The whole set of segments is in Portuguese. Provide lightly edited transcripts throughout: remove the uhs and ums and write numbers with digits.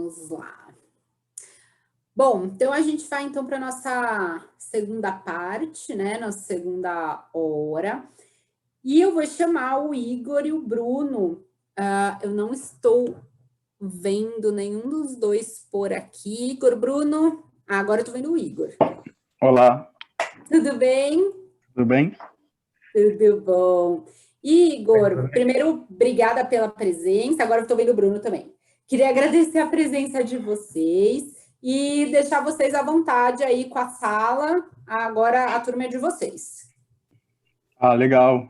Vamos lá. Bom, então a gente vai então para a nossa segunda parte, né? Nossa segunda hora. E eu vou chamar o Igor e o Bruno. Eu não estou vendo nenhum dos dois por aqui. Igor, Bruno. Agora eu tô vendo o Igor. Olá. Tudo bem? Tudo bem? Tudo bom. Igor, primeiro, obrigada pela presença. Agora eu estou vendo o Bruno também. Queria agradecer a presença de vocês e deixar vocês à vontade aí com a sala. Agora a turma é de vocês. Legal.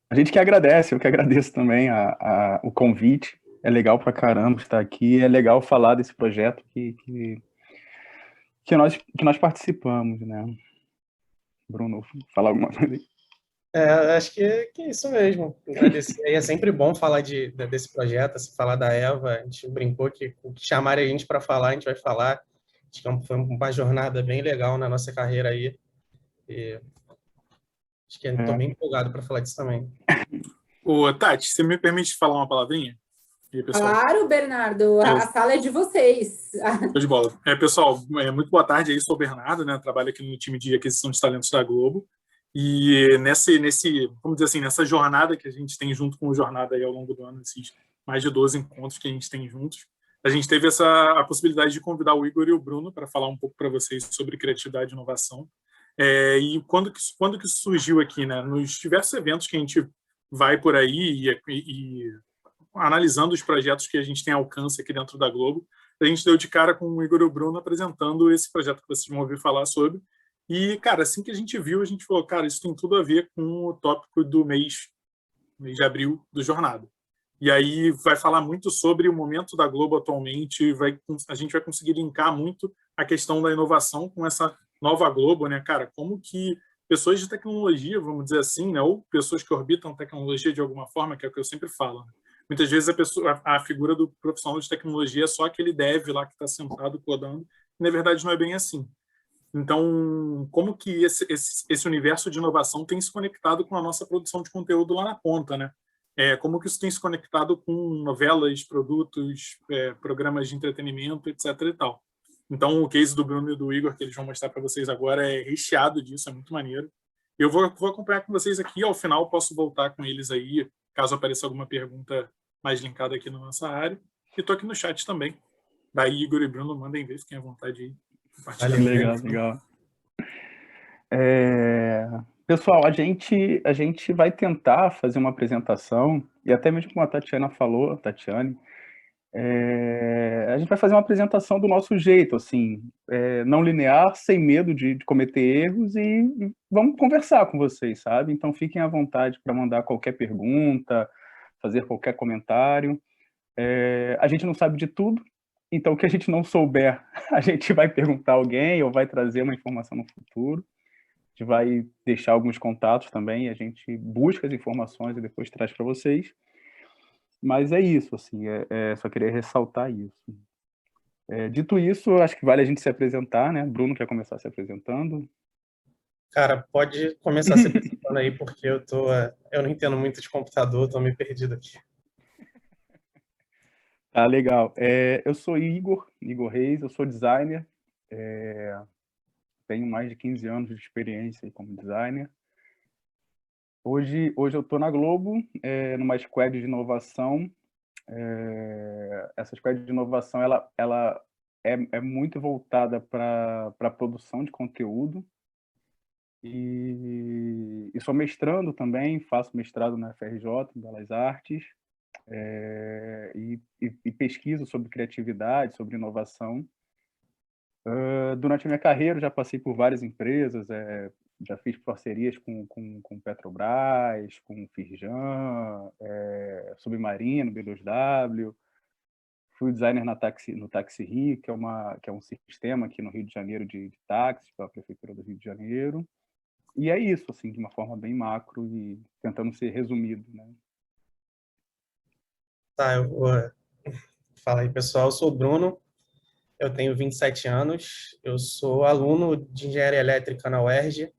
A gente que agradece, eu que agradeço também o convite. É legal pra caramba estar aqui, é legal falar desse projeto que nós participamos, né? Bruno, falar alguma coisa aí? Acho que é isso mesmo. Agradecer. É sempre bom falar desse projeto, assim, falar da Eva. A gente brincou que o que chamarem a gente para falar, a gente vai falar. Acho que foi uma jornada bem legal na nossa carreira aí. E acho que estou bem empolgado para falar disso também. Ô, Tati, você me permite falar uma palavrinha? E aí, pessoal? Claro, Bernardo. A sala é de vocês. Show de bola. Pessoal, muito boa tarde. Eu sou o Bernardo, né? Trabalho aqui no time de aquisição de talentos da Globo. E vamos dizer assim, nessa jornada que a gente tem junto com o Jornada aí ao longo do ano, esses mais de 12 encontros que a gente tem juntos, a gente teve a possibilidade de convidar o Igor e o Bruno para falar um pouco para vocês sobre criatividade e inovação. E quando que isso surgiu aqui, né? Nos diversos eventos que a gente vai por aí e analisando os projetos que a gente tem alcance aqui dentro da Globo, a gente deu de cara com o Igor e o Bruno apresentando esse projeto que vocês vão ouvir falar sobre. E, cara, assim que a gente viu, a gente falou, cara, isso tem tudo a ver com o tópico do mês de abril do Jornada. E aí vai falar muito sobre o momento da Globo atualmente, a gente vai conseguir linkar muito a questão da inovação com essa nova Globo, né, cara? Como que pessoas de tecnologia, vamos dizer assim, né, ou pessoas que orbitam tecnologia de alguma forma, que é o que eu sempre falo, né? Muitas vezes a figura do profissional de tecnologia é só aquele dev lá que está sentado codando, e na verdade não é bem assim. Então, como que esse universo de inovação tem se conectado com a nossa produção de conteúdo lá na ponta, né? Como que isso tem se conectado com novelas, produtos, programas de entretenimento, etc. e tal. Então, o case do Bruno e do Igor, que eles vão mostrar para vocês agora, é recheado disso, é muito maneiro. Eu vou acompanhar com vocês aqui, ao final posso voltar com eles aí, caso apareça alguma pergunta mais linkada aqui na nossa área. E estou aqui no chat também. Daí, Igor e Bruno, mandem ver, fiquem à vontade aí. Legal. Pessoal, a gente vai tentar fazer uma apresentação, e até mesmo como a Tatiana falou, Tatiane, a gente vai fazer uma apresentação do nosso jeito, assim, não linear, sem medo de cometer erros, e vamos conversar com vocês, sabe? Então fiquem à vontade para mandar qualquer pergunta, fazer qualquer comentário. A gente não sabe de tudo, então o que a gente não souber, a gente vai perguntar a alguém ou vai trazer uma informação no futuro. A gente vai deixar alguns contatos também, a gente busca as informações e depois traz para vocês. Mas é isso, assim, só queria ressaltar isso. Dito isso, acho que vale a gente se apresentar, né? Bruno quer começar se apresentando? Cara, pode começar se apresentando aí, porque eu não entendo muito de computador, estou meio perdido aqui. Tá, legal. Eu sou Igor Reis, eu sou designer, tenho mais de 15 anos de experiência como designer. Hoje eu estou na Globo, numa squad de inovação. Essa squad de inovação ela é muito voltada para a produção de conteúdo. E sou mestrando também, faço mestrado na FRJ, em Belas Artes, e pesquiso sobre criatividade, sobre inovação. Durante a minha carreira, já passei por várias empresas, já fiz parcerias com Petrobras, com Firjan, Submarino, B2W, fui designer no Táxi Rio, que é um sistema aqui no Rio de Janeiro de táxis, para a Prefeitura do Rio de Janeiro. E é isso, assim, de uma forma bem macro e tentando ser resumido, né? Tá, eu vou... Fala aí, pessoal. Eu sou o Bruno, eu tenho 27 anos, eu sou aluno de Engenharia Elétrica na UERJ,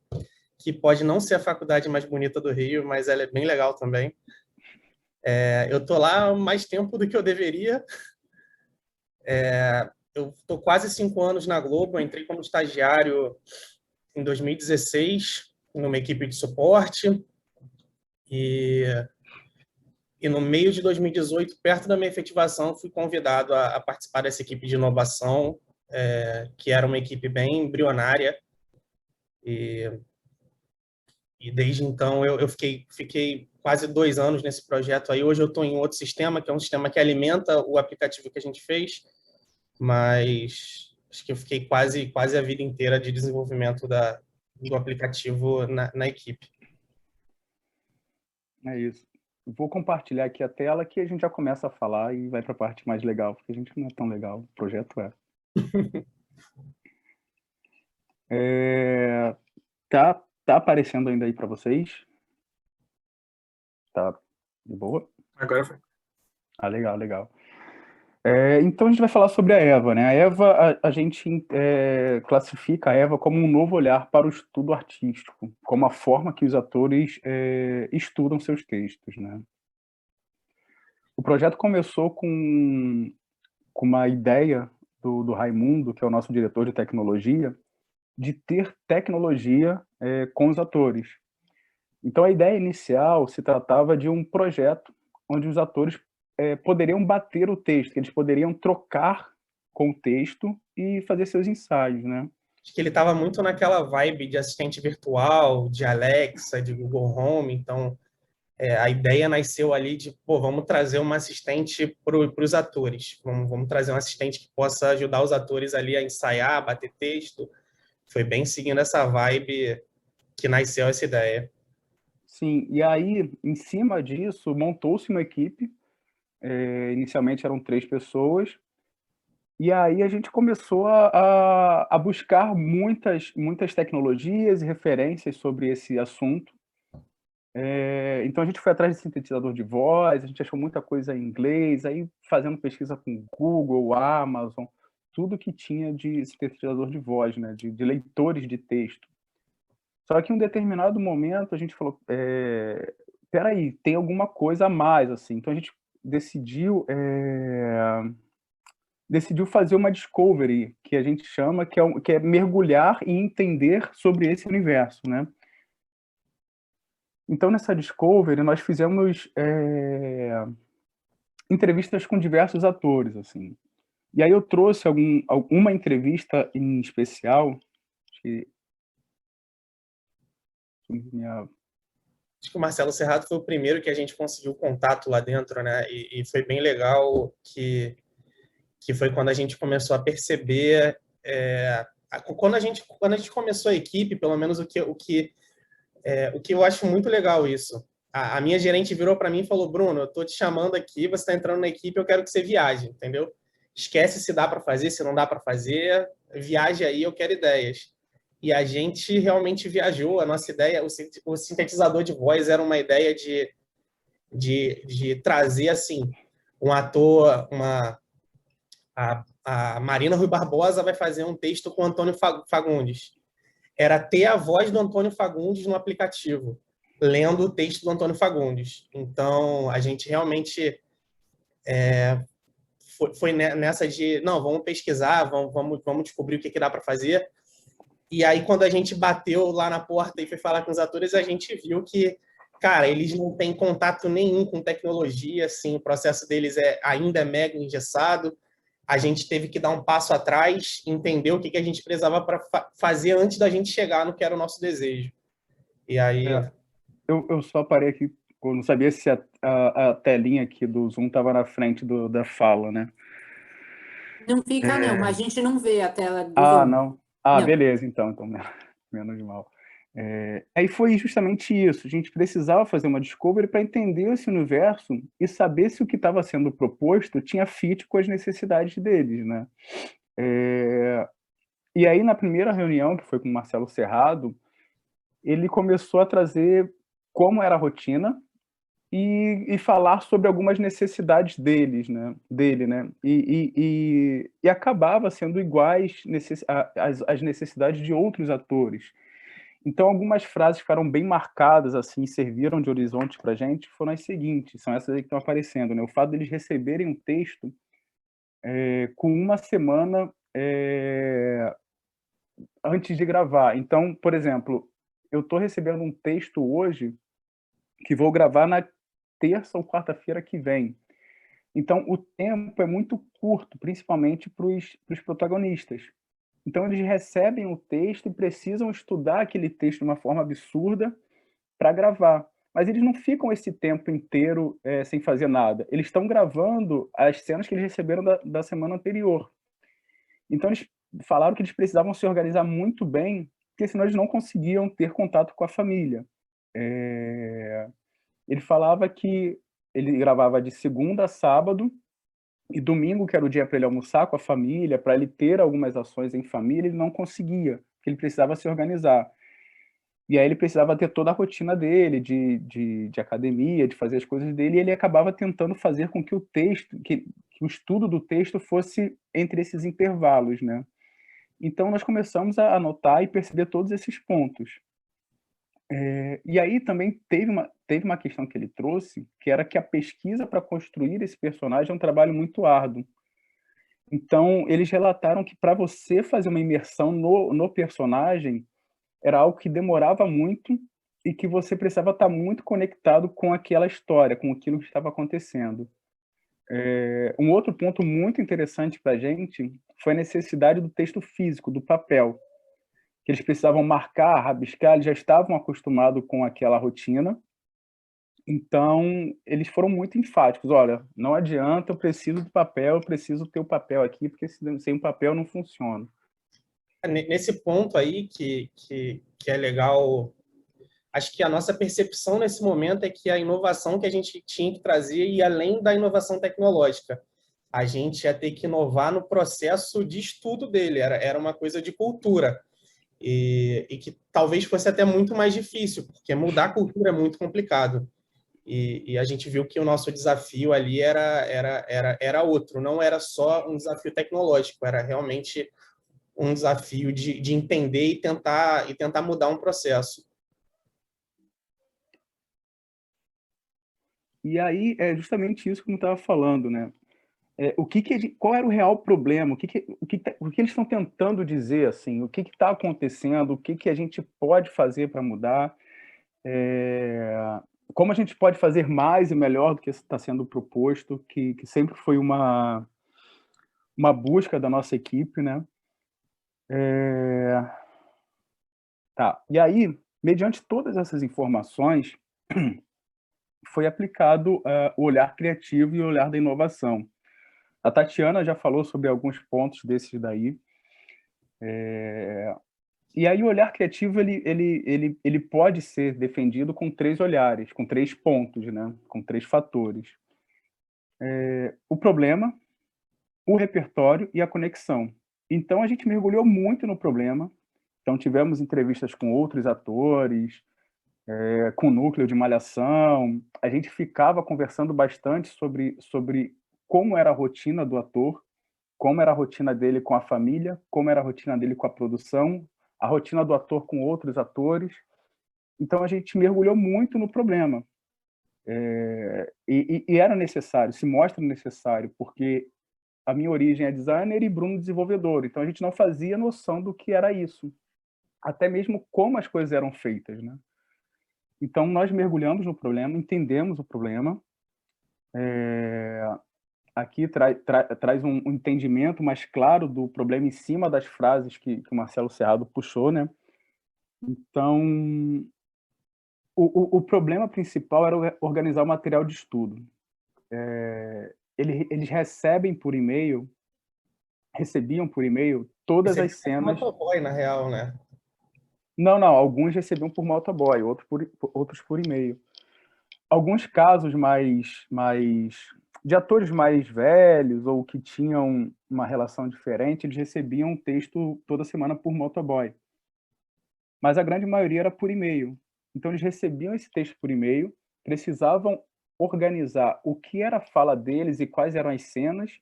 que pode não ser a faculdade mais bonita do Rio, mas ela é bem legal também. Eu tô lá há mais tempo do que eu deveria. Eu estou quase 5 anos na Globo, eu entrei como estagiário em 2016, numa equipe de suporte, e no meio de 2018, perto da minha efetivação, fui convidado a participar dessa equipe de inovação, que era uma equipe bem embrionária, e desde então eu fiquei quase 2 anos nesse projeto aí. Hoje eu estou em outro sistema, que é um sistema que alimenta o aplicativo que a gente fez, mas acho que eu fiquei quase a vida inteira de desenvolvimento do aplicativo na equipe. É isso. Vou compartilhar aqui a tela que a gente já começa a falar e vai para a parte mais legal, porque a gente não é tão legal, o projeto é. Tá aparecendo ainda aí para vocês? Tá de boa? Agora foi. Legal. Então a gente vai falar sobre a EVA, né? A EVA, a gente classifica a EVA como um novo olhar para o estudo artístico, como a forma que os atores estudam seus textos, né? O projeto começou com uma ideia do Raimundo, que é o nosso diretor de tecnologia, de ter tecnologia com os atores. Então a ideia inicial se tratava de um projeto onde os atores poderiam bater o texto, que eles poderiam trocar com o texto e fazer seus ensaios, né? Acho que ele estava muito naquela vibe de assistente virtual, de Alexa, de Google Home. Então, a ideia nasceu ali de, vamos trazer uma assistente para os atores. Vamos trazer um assistente que possa ajudar os atores ali a ensaiar, bater texto. Foi bem seguindo essa vibe que nasceu essa ideia. Sim, e aí, em cima disso, montou-se uma equipe. Inicialmente eram 3 pessoas, e aí a gente começou a buscar muitas tecnologias e referências sobre esse assunto. Então a gente foi atrás de sintetizador de voz, a gente achou muita coisa em inglês, aí fazendo pesquisa com Google, Amazon, tudo que tinha de sintetizador de voz, né, de leitores de texto. Só que em um determinado momento a gente falou, peraí, tem alguma coisa a mais, assim. Então a gente decidiu fazer uma discovery, que a gente chama, que é mergulhar e entender sobre esse universo, né? Então, nessa discovery, nós fizemos entrevistas com diversos atores, assim. E aí eu trouxe alguma entrevista em especial, que Acho que o Marcelo Serrato foi o primeiro que a gente conseguiu contato lá dentro, né? E foi bem legal que foi quando a gente começou a perceber, quando a gente começou a equipe, pelo menos o que eu acho muito legal isso. A minha gerente virou para mim e falou: Bruno, eu tô te chamando aqui, você está entrando na equipe, eu quero que você viaje, entendeu? Esquece se dá para fazer, se não dá para fazer, viaje aí, eu quero ideias. E a gente realmente viajou. A nossa ideia, o sintetizador de voz era uma ideia de trazer assim um ator, a Marina Rui Barbosa vai fazer um texto com o Antônio Fagundes. Era ter a voz do Antônio Fagundes no aplicativo, lendo o texto do Antônio Fagundes. Então, a gente realmente foi nessa de, não, vamos pesquisar, vamos descobrir o que dá para fazer. E aí, quando a gente bateu lá na porta e foi falar com os atores, a gente viu que, cara, eles não têm contato nenhum com tecnologia, assim, o processo deles ainda é mega engessado. A gente teve que dar um passo atrás, entender o que a gente precisava para fazer antes da gente chegar no que era o nosso desejo. E aí... Eu só parei aqui, eu não sabia se a telinha aqui do Zoom estava na frente da fala, né? Não fica, não. A gente não vê a tela do Zoom. Não? Não. Beleza, então menos mal. Aí foi justamente isso. A gente precisava fazer uma discovery para entender esse universo e saber se o que estava sendo proposto tinha fit com as necessidades deles, né? E aí, na primeira reunião, que foi com o Marcelo Serrado, ele começou a trazer como era a rotina e falar sobre algumas necessidades dele, né? E acabava sendo iguais às necessidades de outros atores. Então, algumas frases que ficaram bem marcadas, assim, serviram de horizonte para a gente, foram as seguintes, são essas aí que estão aparecendo, né? O fato deles receberem um texto com uma semana antes de gravar. Então, por exemplo, eu estou recebendo um texto hoje que vou gravar na terça ou quarta-feira que vem. Então, o tempo é muito curto, principalmente para os protagonistas. Então, eles recebem o texto e precisam estudar aquele texto de uma forma absurda para gravar. Mas eles não ficam esse tempo inteiro sem fazer nada. Eles estão gravando as cenas que eles receberam da semana anterior. Então, eles falaram que eles precisavam se organizar muito bem, porque senão eles não conseguiam ter contato com a família. Ele falava que ele gravava de segunda a sábado, e domingo, que era o dia para ele almoçar com a família, para ele ter algumas ações em família, ele não conseguia, porque ele precisava se organizar. E aí ele precisava ter toda a rotina dele, de academia, de fazer as coisas dele, e ele acabava tentando fazer com que o texto, que o estudo do texto fosse entre esses intervalos, né? Então nós começamos a anotar e perceber todos esses pontos. E aí também teve uma questão que ele trouxe, que era que a pesquisa para construir esse personagem é um trabalho muito árduo. Então, eles relataram que para você fazer uma imersão no personagem, era algo que demorava muito e que você precisava estar muito conectado com aquela história, com aquilo que estava acontecendo. Um outro ponto muito interessante para a gente foi a necessidade do texto físico, do papel, que eles precisavam marcar, rabiscar, eles já estavam acostumados com aquela rotina. Então, eles foram muito enfáticos. Olha, não adianta, eu preciso do papel, eu preciso ter o papel aqui, porque sem o papel não funciona. Nesse ponto aí que é legal, acho que a nossa percepção nesse momento é que a inovação que a gente tinha que trazer ia além da inovação tecnológica. A gente ia ter que inovar no processo de estudo dele, era uma coisa de cultura. E que talvez fosse até muito mais difícil, porque mudar a cultura é muito complicado. E a gente viu que o nosso desafio ali era outro, não era só um desafio tecnológico, era realmente um desafio de entender e tentar mudar um processo. E aí é justamente isso que eu estava falando, né? Qual era o real problema? O que eles estão tentando dizer, assim? O que está acontecendo? O que a gente pode fazer para mudar? Como a gente pode fazer mais e melhor do que está sendo proposto, que sempre foi uma busca da nossa equipe, né? Tá. E aí, mediante todas essas informações, foi aplicado o olhar criativo e o olhar da inovação. A Tatiana já falou sobre alguns pontos desses daí. E aí o olhar criativo ele pode ser defendido com 3 olhares, com 3 pontos, né? Com 3 fatores. O problema, o repertório e a conexão. Então a gente mergulhou muito no problema. Então tivemos entrevistas com outros atores, com o núcleo de Malhação. A gente ficava conversando bastante sobre como era a rotina do ator, como era a rotina dele com a família, como era a rotina dele com a produção, a rotina do ator com outros atores. Então a gente mergulhou muito no problema. E era necessário, se mostra necessário, porque a minha origem é designer e Bruno desenvolvedor, então a gente não fazia noção do que era isso, até mesmo como as coisas eram feitas, né? Então nós mergulhamos no problema, entendemos o problema, aqui traz um entendimento mais claro do problema em cima das frases que o Marcelo Serrado puxou, né? Então, o problema principal era organizar o material de estudo. Eles recebiam por e-mail todas as cenas. Motoboy, na real, né? Não, alguns recebiam por motoboy, outros por e-mail. Alguns casos de atores mais velhos ou que tinham uma relação diferente, eles recebiam um texto toda semana por motoboy. Mas a grande maioria era por e-mail. Então eles recebiam esse texto por e-mail, precisavam organizar o que era a fala deles e quais eram as cenas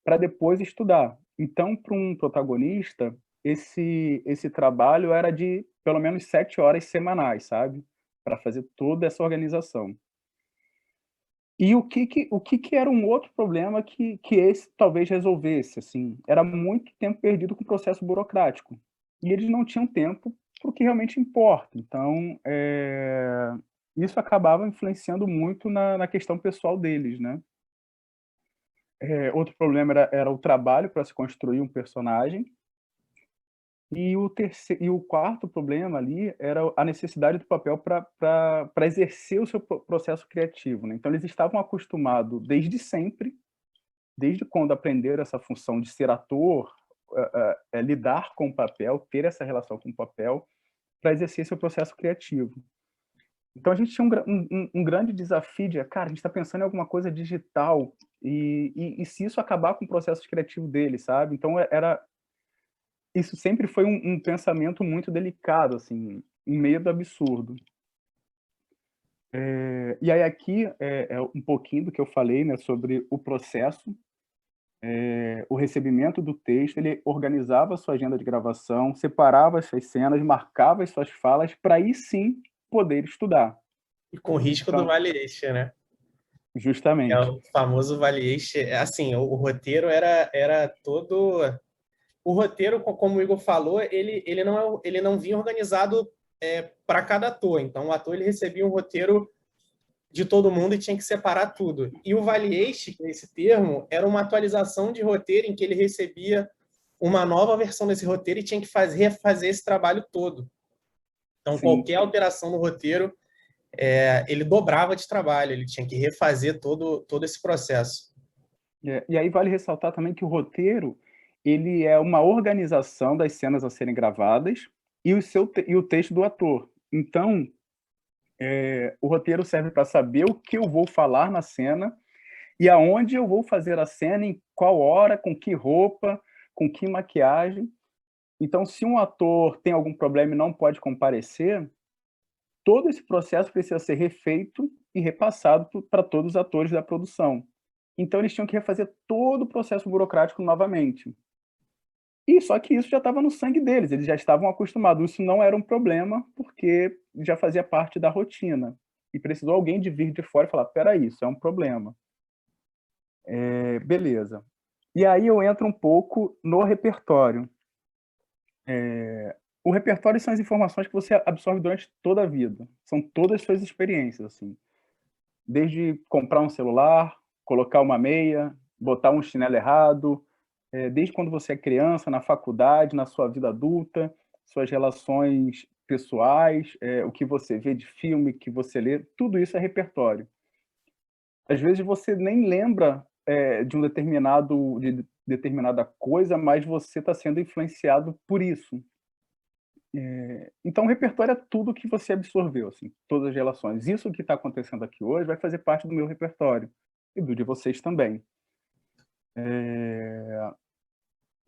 para depois estudar. Então, para um protagonista, esse trabalho era de pelo menos 7 horas semanais, sabe? Para fazer toda essa organização. E o que era um outro problema que esse talvez resolvesse, assim, era muito tempo perdido com o processo burocrático. E eles não tinham tempo para o que realmente importa. Então, isso acabava influenciando muito na questão pessoal deles, né. Outro problema era o trabalho para se construir um personagem, e o quarto problema ali era a necessidade do papel para exercer o seu processo criativo, né. Então eles estavam acostumados desde sempre, desde quando aprenderam essa função de ser ator, lidar com o papel, ter essa relação com o papel, para exercer seu processo criativo. Então a gente tinha um grande desafio de: "Cara, a gente está pensando em alguma coisa digital, e se isso acabar com o processo criativo dele", sabe. Então era isso sempre foi um pensamento muito delicado, assim, um medo absurdo. E aí aqui é um pouquinho do que eu falei, né, sobre o processo, o recebimento do texto, ele organizava a sua agenda de gravação, separava as suas cenas, marcava as suas falas, para aí sim poder estudar. E com risco do Então, vale eixo, né? É justamente. o famoso vale eixo. Assim, o roteiro era todo. O roteiro, como o Igor falou, ele não vinha organizado para cada ator. Então, o ator ele recebia um roteiro de todo mundo e tinha que separar tudo. E o valieste, que é esse termo, era uma atualização de roteiro em que ele recebia uma nova versão desse roteiro e tinha que refazer esse trabalho todo. Então, Sim. qualquer alteração no roteiro, ele dobrava de trabalho, ele tinha que refazer todo esse processo. E aí vale ressaltar também que o roteiro, ele é uma organização das cenas a serem gravadas e o texto do ator. Então, o roteiro serve para saber o que eu vou falar na cena e aonde eu vou fazer a cena, em qual hora, com que roupa, com que maquiagem. Então, se um ator tem algum problema e não pode comparecer, todo esse processo precisa ser refeito e repassado para todos os atores da produção. Então, eles tinham que refazer todo o processo burocrático novamente. E só que isso já estava no sangue deles, eles já estavam acostumados, isso não era um problema, porque já fazia parte da rotina. E precisou alguém de vir de fora e falar: "Espera aí, isso é um problema". Beleza. E aí eu entro um pouco no repertório. O repertório são as informações que você absorve durante toda a vida, são todas as suas experiências, assim. Desde comprar um celular, colocar uma meia, botar um chinelo errado, desde quando você é criança, na faculdade, na sua vida adulta, suas relações pessoais, o que você vê de filme, que você lê, tudo isso é repertório. Às vezes você nem lembra, de determinada coisa, mas você está sendo influenciado por isso. Então o repertório é tudo que você absorveu, assim, todas as relações. Isso que está acontecendo aqui hoje vai fazer parte do meu repertório, e do de vocês também.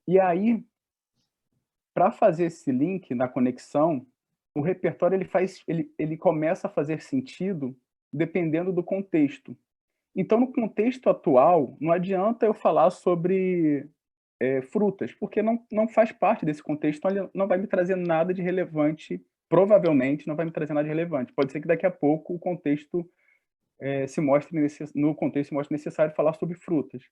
E aí, para fazer esse link na conexão, o repertório ele começa a fazer sentido dependendo do contexto. Então, no contexto atual, não adianta eu falar sobre, frutas, porque não faz parte desse contexto, então ele não vai me trazer nada de relevante, provavelmente não vai me trazer nada de relevante. Pode ser que daqui a pouco o contexto, no contexto se mostre necessário falar sobre frutas.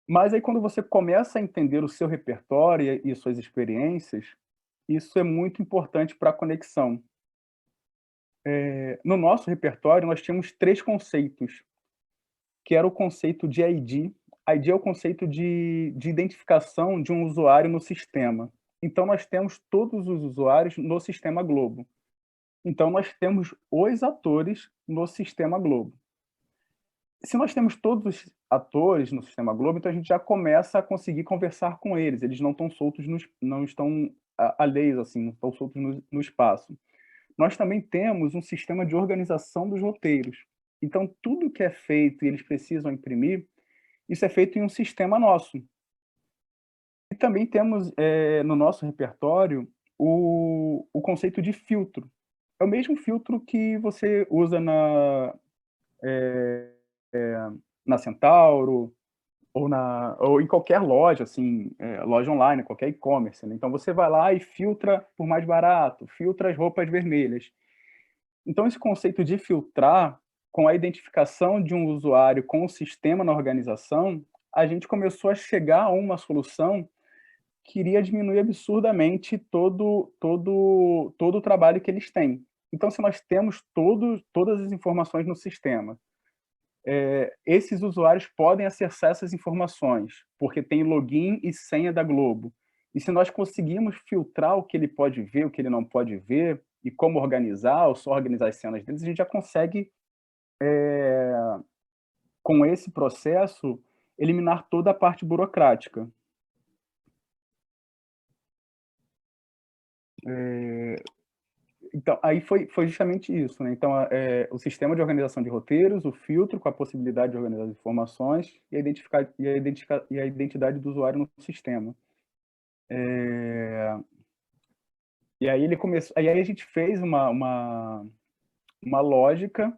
Mas aí quando você começa a entender o seu repertório e suas experiências, isso é muito importante para a conexão. No nosso repertório, nós tínhamos 3 conceitos, que era o conceito de ID. ID é o conceito de identificação de um usuário no sistema. Então nós temos todos os usuários no sistema Globo. Então nós temos os atores no sistema Globo. Se nós temos todos os atores no sistema Globo, então a gente já começa a conseguir conversar com eles. Eles não estão soltos, não estão alheios, assim, não estão soltos no espaço. Nós também temos um sistema de organização dos roteiros. Então, tudo que é feito e eles precisam imprimir, isso é feito em um sistema nosso. E também temos, no nosso repertório, o conceito de filtro. É o mesmo filtro que você usa na Centauro, ou em qualquer loja, assim, loja online, qualquer e-commerce, né. Então você vai lá e filtra por mais barato, filtra as roupas vermelhas. Então esse conceito de filtrar, com a identificação de um usuário com o sistema na organização, a gente começou a chegar a uma solução que iria diminuir absurdamente todo o trabalho que eles têm. Então, se nós temos todas as informações no sistema, esses usuários podem acessar essas informações, porque tem login e senha da Globo. E se nós conseguirmos filtrar o que ele pode ver, o que ele não pode ver, e como organizar, ou só organizar as cenas deles, a gente já consegue, com esse processo, eliminar toda a parte burocrática. Então, aí foi justamente isso, né? Então, o sistema de organização de roteiros, o filtro com a possibilidade de organizar as informações e a identidade do usuário no sistema. E aí aí a gente fez uma lógica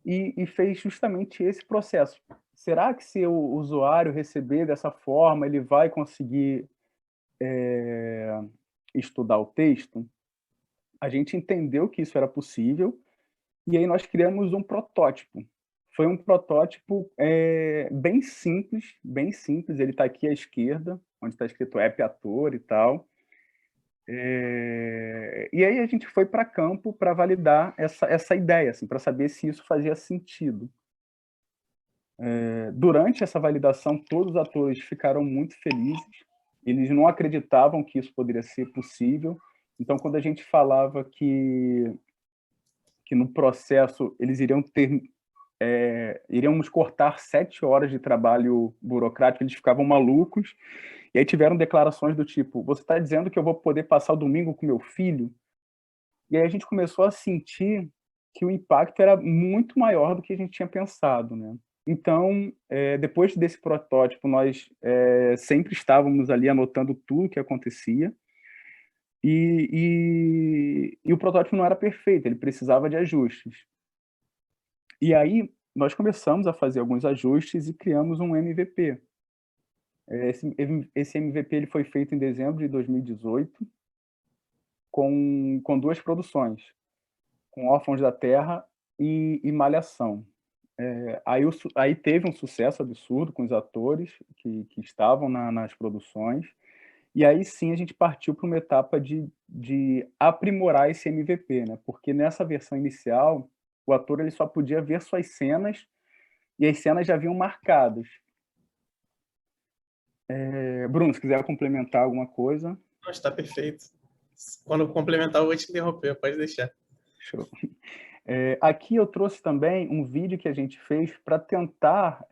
e fez justamente esse processo. Será que se o usuário receber dessa forma, ele vai conseguir estudar o texto? A gente entendeu que isso era possível, e aí nós criamos um protótipo. Foi um protótipo bem simples, ele está aqui à esquerda, onde está escrito App Ator e tal. E aí a gente foi para campo para validar essa ideia, assim, para saber se isso fazia sentido. Durante essa validação, todos os atores ficaram muito felizes, eles não acreditavam que isso poderia ser possível. Então, quando a gente falava que no processo eles iríamos cortar 7 horas de trabalho burocrático, eles ficavam malucos. E aí tiveram declarações do tipo, você está dizendo que eu vou poder passar o domingo com meu filho? E aí a gente começou a sentir que o impacto era muito maior do que a gente tinha pensado, né? Então, depois desse protótipo, nós sempre estávamos ali anotando tudo o que acontecia. E o protótipo não era perfeito, ele precisava de ajustes. E aí nós começamos a fazer alguns ajustes e criamos um MVP. Esse MVP ele foi feito em dezembro de 2018, com 2 produções, com Órfãos da Terra e Malhação. Aí teve um sucesso absurdo com os atores que estavam nas produções, e aí sim a gente partiu para uma etapa de aprimorar esse MVP, né? Porque nessa versão inicial, o ator ele só podia ver suas cenas, e as cenas já vinham marcadas. Bruno, se quiser complementar alguma coisa. Não, está perfeito. Quando eu complementar, eu vou te interromper, pode deixar. Show. Aqui eu trouxe também um vídeo que a gente fez para tentar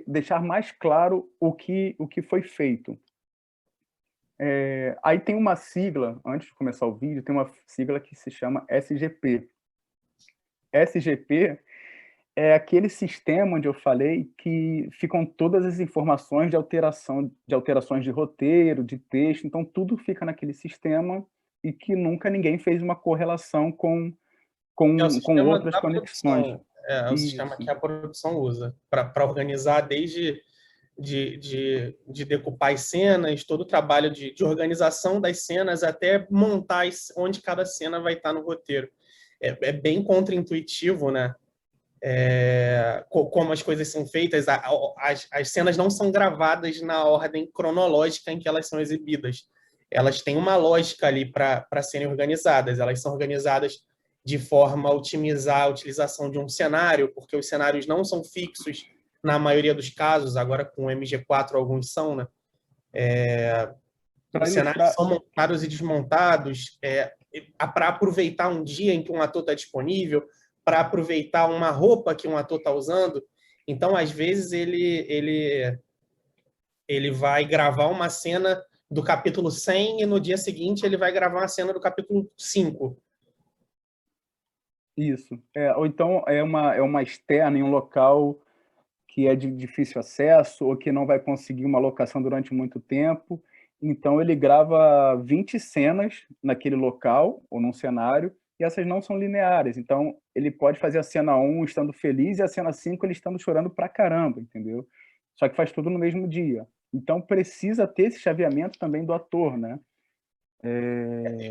deixar mais claro o que foi feito. Aí tem uma sigla, antes de começar o vídeo, tem uma sigla que se chama SGP. SGP é aquele sistema onde eu falei que ficam todas as informações de alterações de roteiro, de texto, então tudo fica naquele sistema e que nunca ninguém fez uma correlação com outras conexões. É o sistema que a produção usa para organizar desde de decupar as cenas, todo o trabalho de organização das cenas, até montar onde cada cena vai estar no roteiro. É bem contraintuitivo, né? Como as coisas são feitas, as cenas não são gravadas na ordem cronológica em que elas são exibidas. Elas têm uma lógica ali para serem organizadas. Elas são organizadas de forma a otimizar a utilização de um cenário, porque os cenários não são fixos na maioria dos casos, agora com o MG4 alguns são, né? Os cenários são montados e desmontados para aproveitar um dia em que um ator está disponível, para aproveitar uma roupa que um ator está usando. Então, às vezes, ele vai gravar uma cena do capítulo 100 e no dia seguinte ele vai gravar uma cena do capítulo 5. Isso. Ou então é uma externa em um local que é de difícil acesso ou que não vai conseguir uma locação durante muito tempo. Então, ele grava 20 cenas naquele local ou num cenário, e essas não são lineares. Então, ele pode fazer a cena 1 estando feliz e a cena 5 ele estando chorando pra caramba, entendeu? Só que faz tudo no mesmo dia. Então, precisa ter esse chaveamento também do ator, né?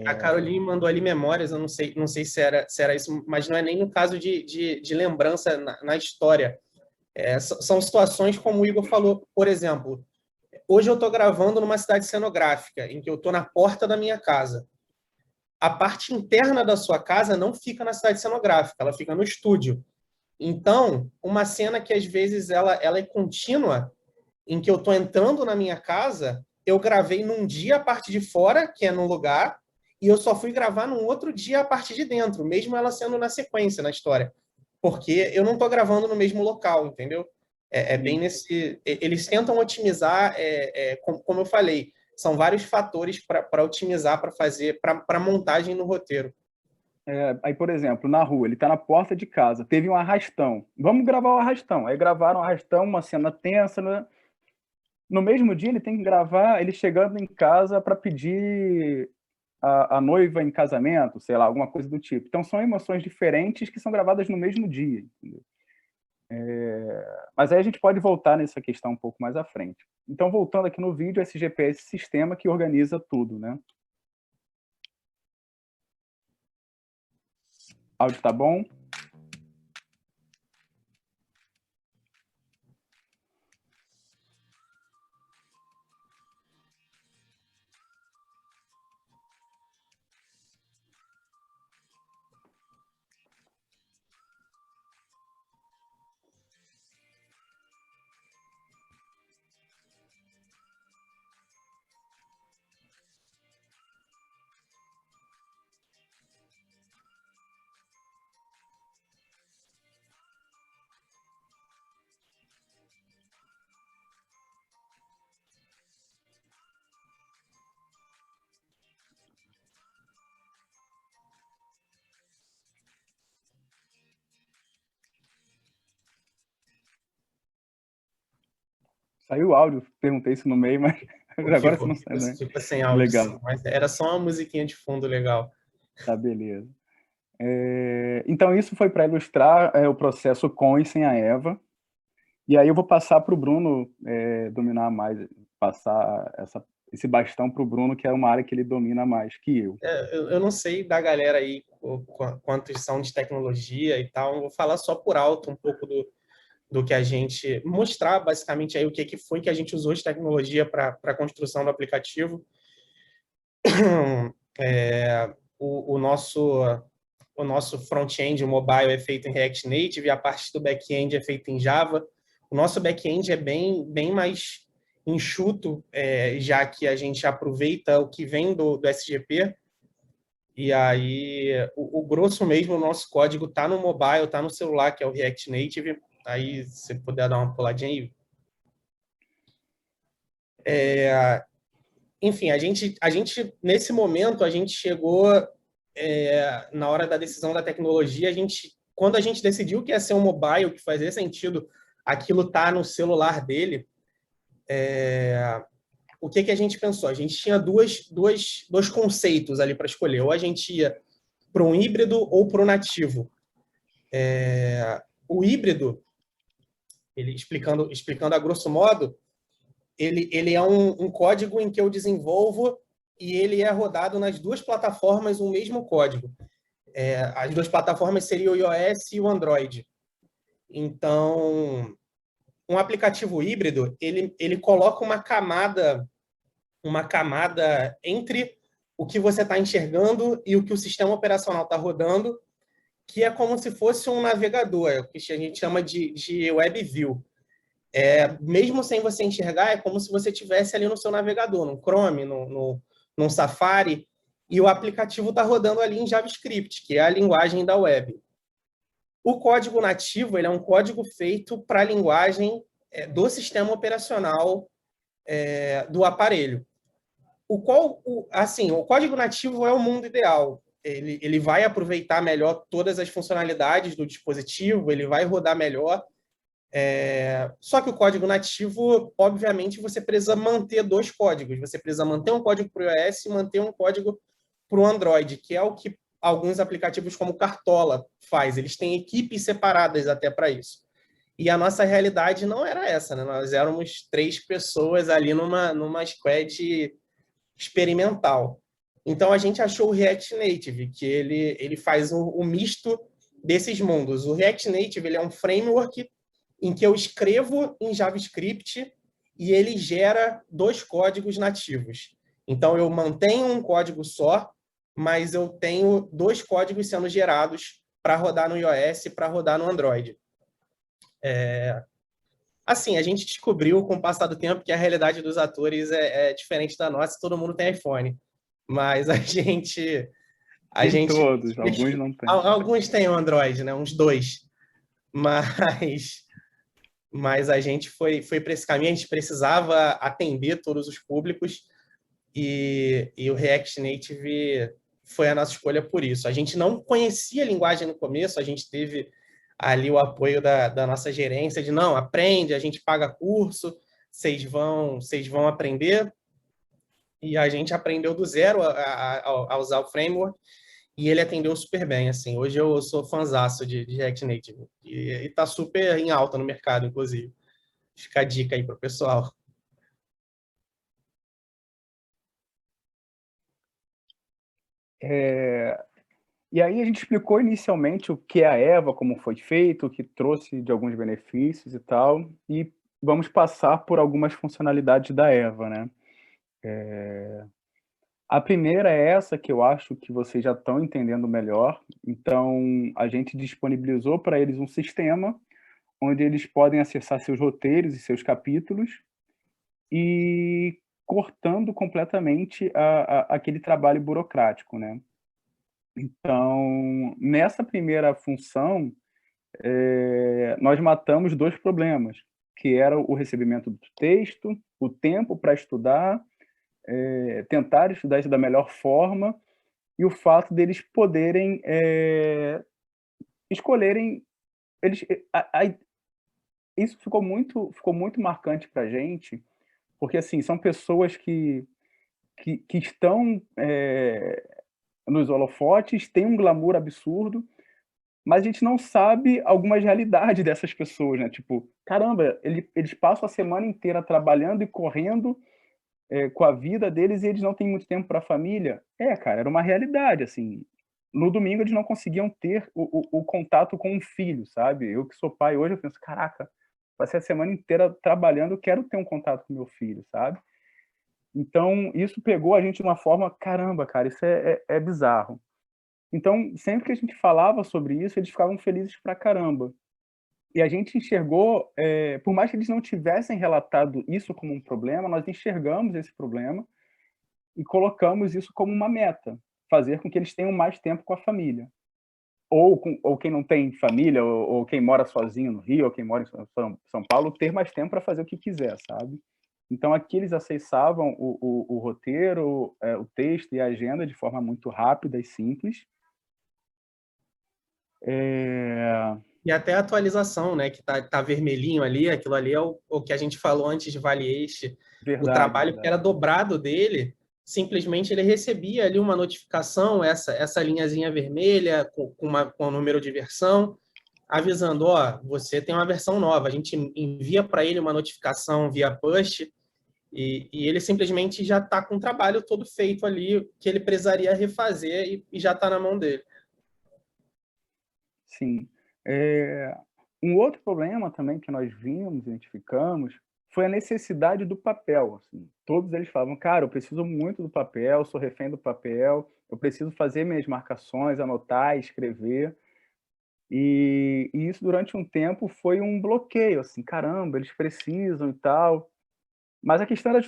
A Caroline mandou ali memórias, eu não sei se era isso, mas não é nem no caso de lembrança na história. São situações como o Igor falou, por exemplo, hoje eu estou gravando numa cidade cenográfica, em que eu estou na porta da minha casa. A parte interna da sua casa não fica na cidade cenográfica, ela fica no estúdio. Então, uma cena que às vezes ela é contínua, em que eu estou entrando na minha casa, eu gravei num dia a parte de fora, que é num lugar, e eu só fui gravar num outro dia a parte de dentro, mesmo ela sendo na sequência, na história. Porque eu não estou gravando no mesmo local, entendeu? Bem nesse... Eles tentam otimizar, como eu falei, são vários fatores para otimizar, para fazer, para montagem no roteiro. Aí, por exemplo, na rua, ele está na porta de casa, teve um arrastão. Vamos gravar o arrastão. Aí gravaram o arrastão, uma cena tensa, né? No mesmo dia, ele tem que gravar ele chegando em casa para pedir a noiva em casamento, sei lá, alguma coisa do tipo. Então, são emoções diferentes que são gravadas no mesmo dia. Entendeu? Mas aí a gente pode voltar nessa questão um pouco mais à frente. Então, voltando aqui no vídeo, esse GPS sistema que organiza tudo, né? Áudio tá bom? Saiu o áudio, perguntei isso no meio, mas agora você não sabe, né? Fica sem áudio, legal. sim, mas era só uma musiquinha de fundo legal. Tá, beleza. Então, isso foi para ilustrar o processo com e sem a Eva. E aí eu vou passar para o Bruno dominar mais, passar esse bastão para o Bruno, que é uma área que ele domina mais que eu. Eu não sei da galera aí quantos são de tecnologia e tal, eu vou falar só por alto um pouco do que a gente... Mostrar, basicamente, aí o que foi que a gente usou de tecnologia para a construção do aplicativo. O nosso front-end, o mobile, é feito em React Native e a parte do back-end é feita em Java. O nosso back-end é bem mais enxuto, já que a gente aproveita o que vem do SGP. E aí, o grosso mesmo, o nosso código está no mobile, está no celular, que é o React Native. Aí, se você puder dar uma puladinha aí. Enfim, a gente, nesse momento, a gente chegou na hora da decisão da tecnologia, quando a gente decidiu que ia ser um mobile, que fazia sentido aquilo tá no celular dele, o que a gente pensou? A gente tinha dois conceitos ali para escolher. Ou a gente ia para um híbrido ou para um nativo. O híbrido, ele explicando a grosso modo, ele é um código em que eu desenvolvo e ele é rodado nas duas plataformas o mesmo código. As duas plataformas seriam o iOS e o Android. Então, um aplicativo híbrido, ele coloca uma camada entre o que você está enxergando e o que o sistema operacional está rodando, que é como se fosse um navegador, o que a gente chama de web view. Mesmo sem você enxergar, é como se você estivesse ali no seu navegador, no Chrome, no Safari, e o aplicativo está rodando ali em JavaScript, que é a linguagem da web. O código nativo, ele é um código feito para a linguagem do sistema operacional do aparelho. O código nativo é o mundo ideal. Ele vai aproveitar melhor todas as funcionalidades do dispositivo, ele vai rodar melhor. Só que o código nativo, obviamente, você precisa manter dois códigos. Você precisa manter um código para o iOS e manter um código para o Android, que é o que alguns aplicativos como Cartola faz. Eles têm equipes separadas até para isso. E a nossa realidade não era essa, né? Nós éramos 3 pessoas ali numa squad experimental. Então, a gente achou o React Native, que ele faz o misto desses mundos. O React Native ele é um framework em que eu escrevo em JavaScript e ele gera 2 códigos nativos. Então, eu mantenho um código só, mas eu tenho 2 códigos sendo gerados para rodar no iOS e para rodar no Android. Assim, a gente descobriu com o passar do tempo que a realidade dos atores é diferente da nossa, todo mundo tem iPhone. Mas a gente Nem todos, alguns não têm. alguns têm o Android, né? Uns 2. Mas a gente foi para esse caminho, a gente precisava atender todos os públicos e o React Native foi a nossa escolha por isso. A gente não conhecia a linguagem no começo, a gente teve ali o apoio da nossa gerência de não, aprende, a gente paga curso, vocês vão aprender. E a gente aprendeu do zero a usar o framework e ele atendeu super bem, assim. Hoje eu sou fãzaço de React Native e tá super em alta no mercado, inclusive. Fica a dica aí pro pessoal. E aí a gente explicou inicialmente o que é a Eva, como foi feito, o que trouxe de alguns benefícios e tal, e vamos passar por algumas funcionalidades da Eva, né? A primeira é essa que eu acho que vocês já estão entendendo melhor. Então, a gente disponibilizou para eles um sistema onde eles podem acessar seus roteiros e seus capítulos e cortando completamente aquele trabalho burocrático, né? Então, nessa primeira função, nós matamos 2 problemas, que era o recebimento do texto, o tempo para estudar, tentar estudar isso da melhor forma, e o fato deles poderem escolherem. Isso ficou muito marcante para a gente, porque assim, são pessoas que estão nos holofotes, têm um glamour absurdo, mas a gente não sabe algumas realidades dessas pessoas, né? Tipo, caramba, eles passam a semana inteira trabalhando e correndo com a vida deles e eles não têm muito tempo para a família. Cara, era uma realidade, assim. No domingo eles não conseguiam ter o contato com um filho, sabe? Eu que sou pai hoje, eu penso, caraca, passei a semana inteira trabalhando, eu quero ter um contato com meu filho, sabe? Então, isso pegou a gente de uma forma, caramba, cara, isso é bizarro. Então, sempre que a gente falava sobre isso, eles ficavam felizes pra caramba. E a gente enxergou, por mais que eles não tivessem relatado isso como um problema, nós enxergamos esse problema e colocamos isso como uma meta, fazer com que eles tenham mais tempo com a família. Ou quem não tem família, ou quem mora sozinho no Rio, ou quem mora em São Paulo, ter mais tempo para fazer o que quiser, sabe? Então, aqui eles acessavam o roteiro, o texto e a agenda de forma muito rápida e simples. E até a atualização, né? Que tá vermelhinho ali, aquilo ali é o que a gente falou antes de Valieste. O trabalho que era dobrado dele, simplesmente ele recebia ali uma notificação, essa linhazinha vermelha com o número de versão, avisando, ó, você tem uma versão nova. A gente envia para ele uma notificação via push e ele simplesmente já está com o trabalho todo feito ali que ele precisaria refazer e já está na mão dele. Sim. Um outro problema também que nós vimos, identificamos, foi a necessidade do papel. Assim. Todos eles falavam, cara, eu preciso muito do papel, sou refém do papel, eu preciso fazer minhas marcações, anotar, escrever. E isso durante um tempo foi um bloqueio, assim, caramba, eles precisam e tal. Mas a questão era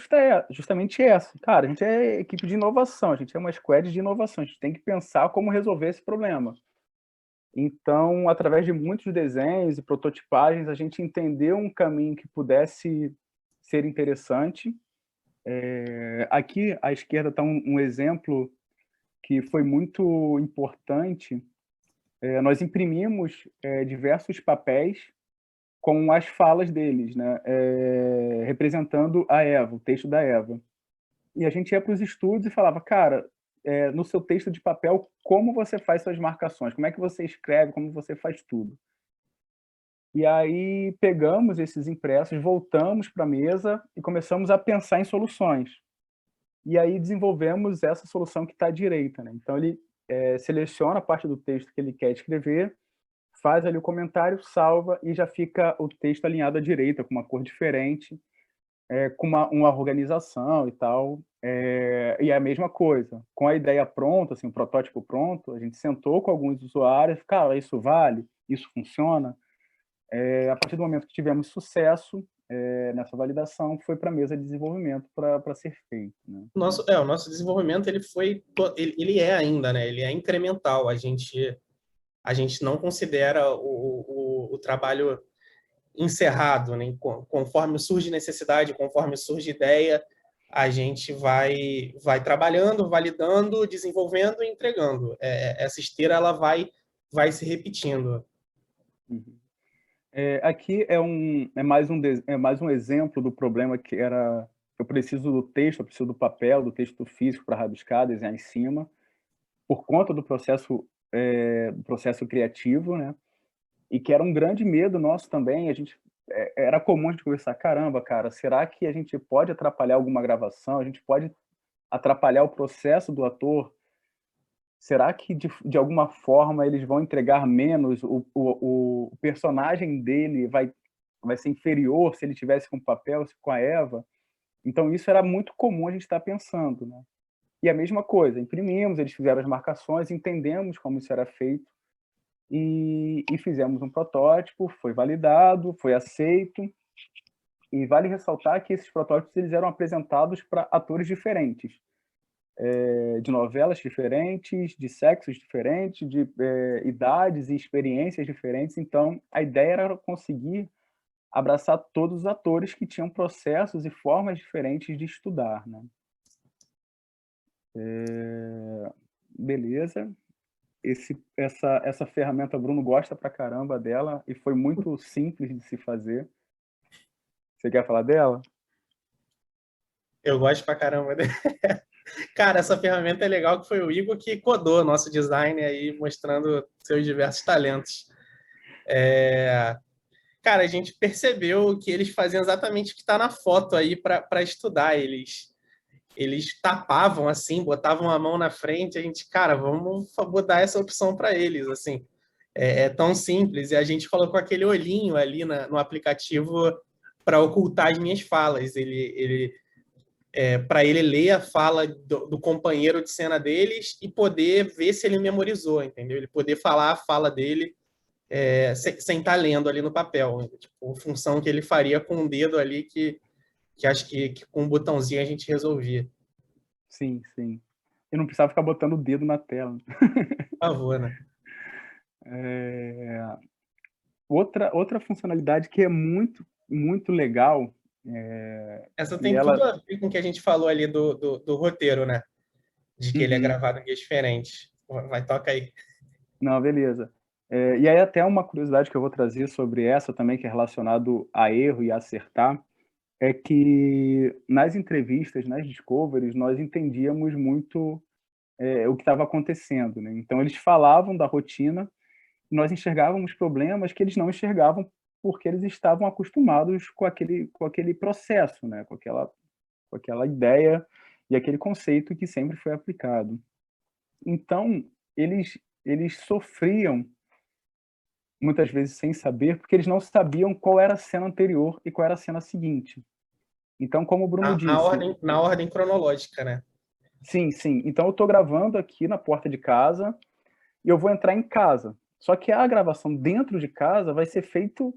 justamente essa. Cara, a gente é equipe de inovação, a gente é uma squad de inovação, a gente tem que pensar como resolver esse problema. Então, através de muitos desenhos e prototipagens, a gente entendeu um caminho que pudesse ser interessante. Aqui, à esquerda, está um exemplo que foi muito importante. Nós imprimimos diversos papéis com as falas deles, né? Representando a Eva, o texto da Eva. E a gente ia para os estúdios e falava, cara, no seu texto de papel, como você faz suas marcações? Como é que você escreve? Como você faz tudo? E aí pegamos esses impressos, voltamos para a mesa e começamos a pensar em soluções. e aí desenvolvemos essa solução que está à direita, né? Então ele seleciona a parte do texto que ele quer escrever, faz ali o comentário, salva e já fica o texto alinhado à direita, com uma cor diferente, com uma organização e tal. E é a mesma coisa, com a ideia pronta, assim, o protótipo pronto, a gente sentou com alguns usuários, cara, isso vale? Isso funciona? A partir do momento que tivemos sucesso nessa validação, foi para a mesa de desenvolvimento para ser feito, né? O nosso desenvolvimento ele é ainda, né? Ele é incremental. A gente não considera o trabalho encerrado, né? Conforme surge necessidade, conforme surge ideia, a gente vai trabalhando, validando, desenvolvendo e entregando. Essa esteira ela vai se repetindo. Uhum. Aqui é mais um exemplo do problema que era: eu preciso do texto, eu preciso do papel, do texto físico para rabiscar, desenhar em cima, por conta do processo criativo, né? E que era um grande medo nosso também. Era comum a gente conversar: caramba, cara, será que a gente pode atrapalhar alguma gravação? A gente pode atrapalhar o processo do ator? Será que de alguma forma eles vão entregar menos? O personagem dele vai ser inferior se ele tivesse com o papel, se com a Eva? Então isso era muito comum a gente estar pensando, né? E a mesma coisa, imprimimos, eles fizeram as marcações, entendemos como isso era feito e fizemos um protótipo, foi validado, foi aceito. E vale ressaltar que esses protótipos eles eram apresentados para atores diferentes, de novelas diferentes, de sexos diferentes, de idades e experiências diferentes. Então, a ideia era conseguir abraçar todos os atores que tinham processos e formas diferentes de estudar, né? Beleza. Essa ferramenta, Bruno gosta pra caramba dela e foi muito simples de se fazer. Você quer falar dela? Eu gosto pra caramba. Cara, essa ferramenta é legal, que foi o Igor que codou nosso design aí, mostrando seus diversos talentos. Cara, a gente percebeu que eles faziam exatamente o que está na foto aí para estudar. Eles tapavam assim, botavam a mão na frente. A gente, cara, vamos botar essa opção para eles. Assim, é tão simples. E a gente colocou aquele olhinho ali no aplicativo para ocultar as minhas falas. Para ele ler a fala do companheiro de cena deles e poder ver se ele memorizou, entendeu? Ele poder falar a fala dele sem estar lendo ali no papel. Tipo, função que ele faria com um dedo ali que acho que com um botãozinho a gente resolvia. Sim, sim. Eu não precisava ficar botando o dedo na tela. Por favor, né? Outra funcionalidade que é muito, muito legal. Essa tem tudo a ver com o que a gente falou ali do roteiro, né? De que ele é gravado em dias diferentes. Vai, toca aí. Não, beleza. E aí até uma curiosidade que eu vou trazer sobre essa também, que é relacionado a erro e acertar, é que nas entrevistas, nas discoveries, nós entendíamos muito o que estava acontecendo, né? Então eles falavam da rotina, nós enxergávamos problemas que eles não enxergavam porque eles estavam acostumados com aquele processo, né? Com aquela ideia e aquele conceito que sempre foi aplicado. Então, eles sofriam, muitas vezes sem saber, porque eles não sabiam qual era a cena anterior e qual era a cena seguinte. Então, como o Bruno disse... Na ordem cronológica, né? Sim, sim. Então, eu estou gravando aqui na porta de casa e eu vou entrar em casa. Só que a gravação dentro de casa vai ser feita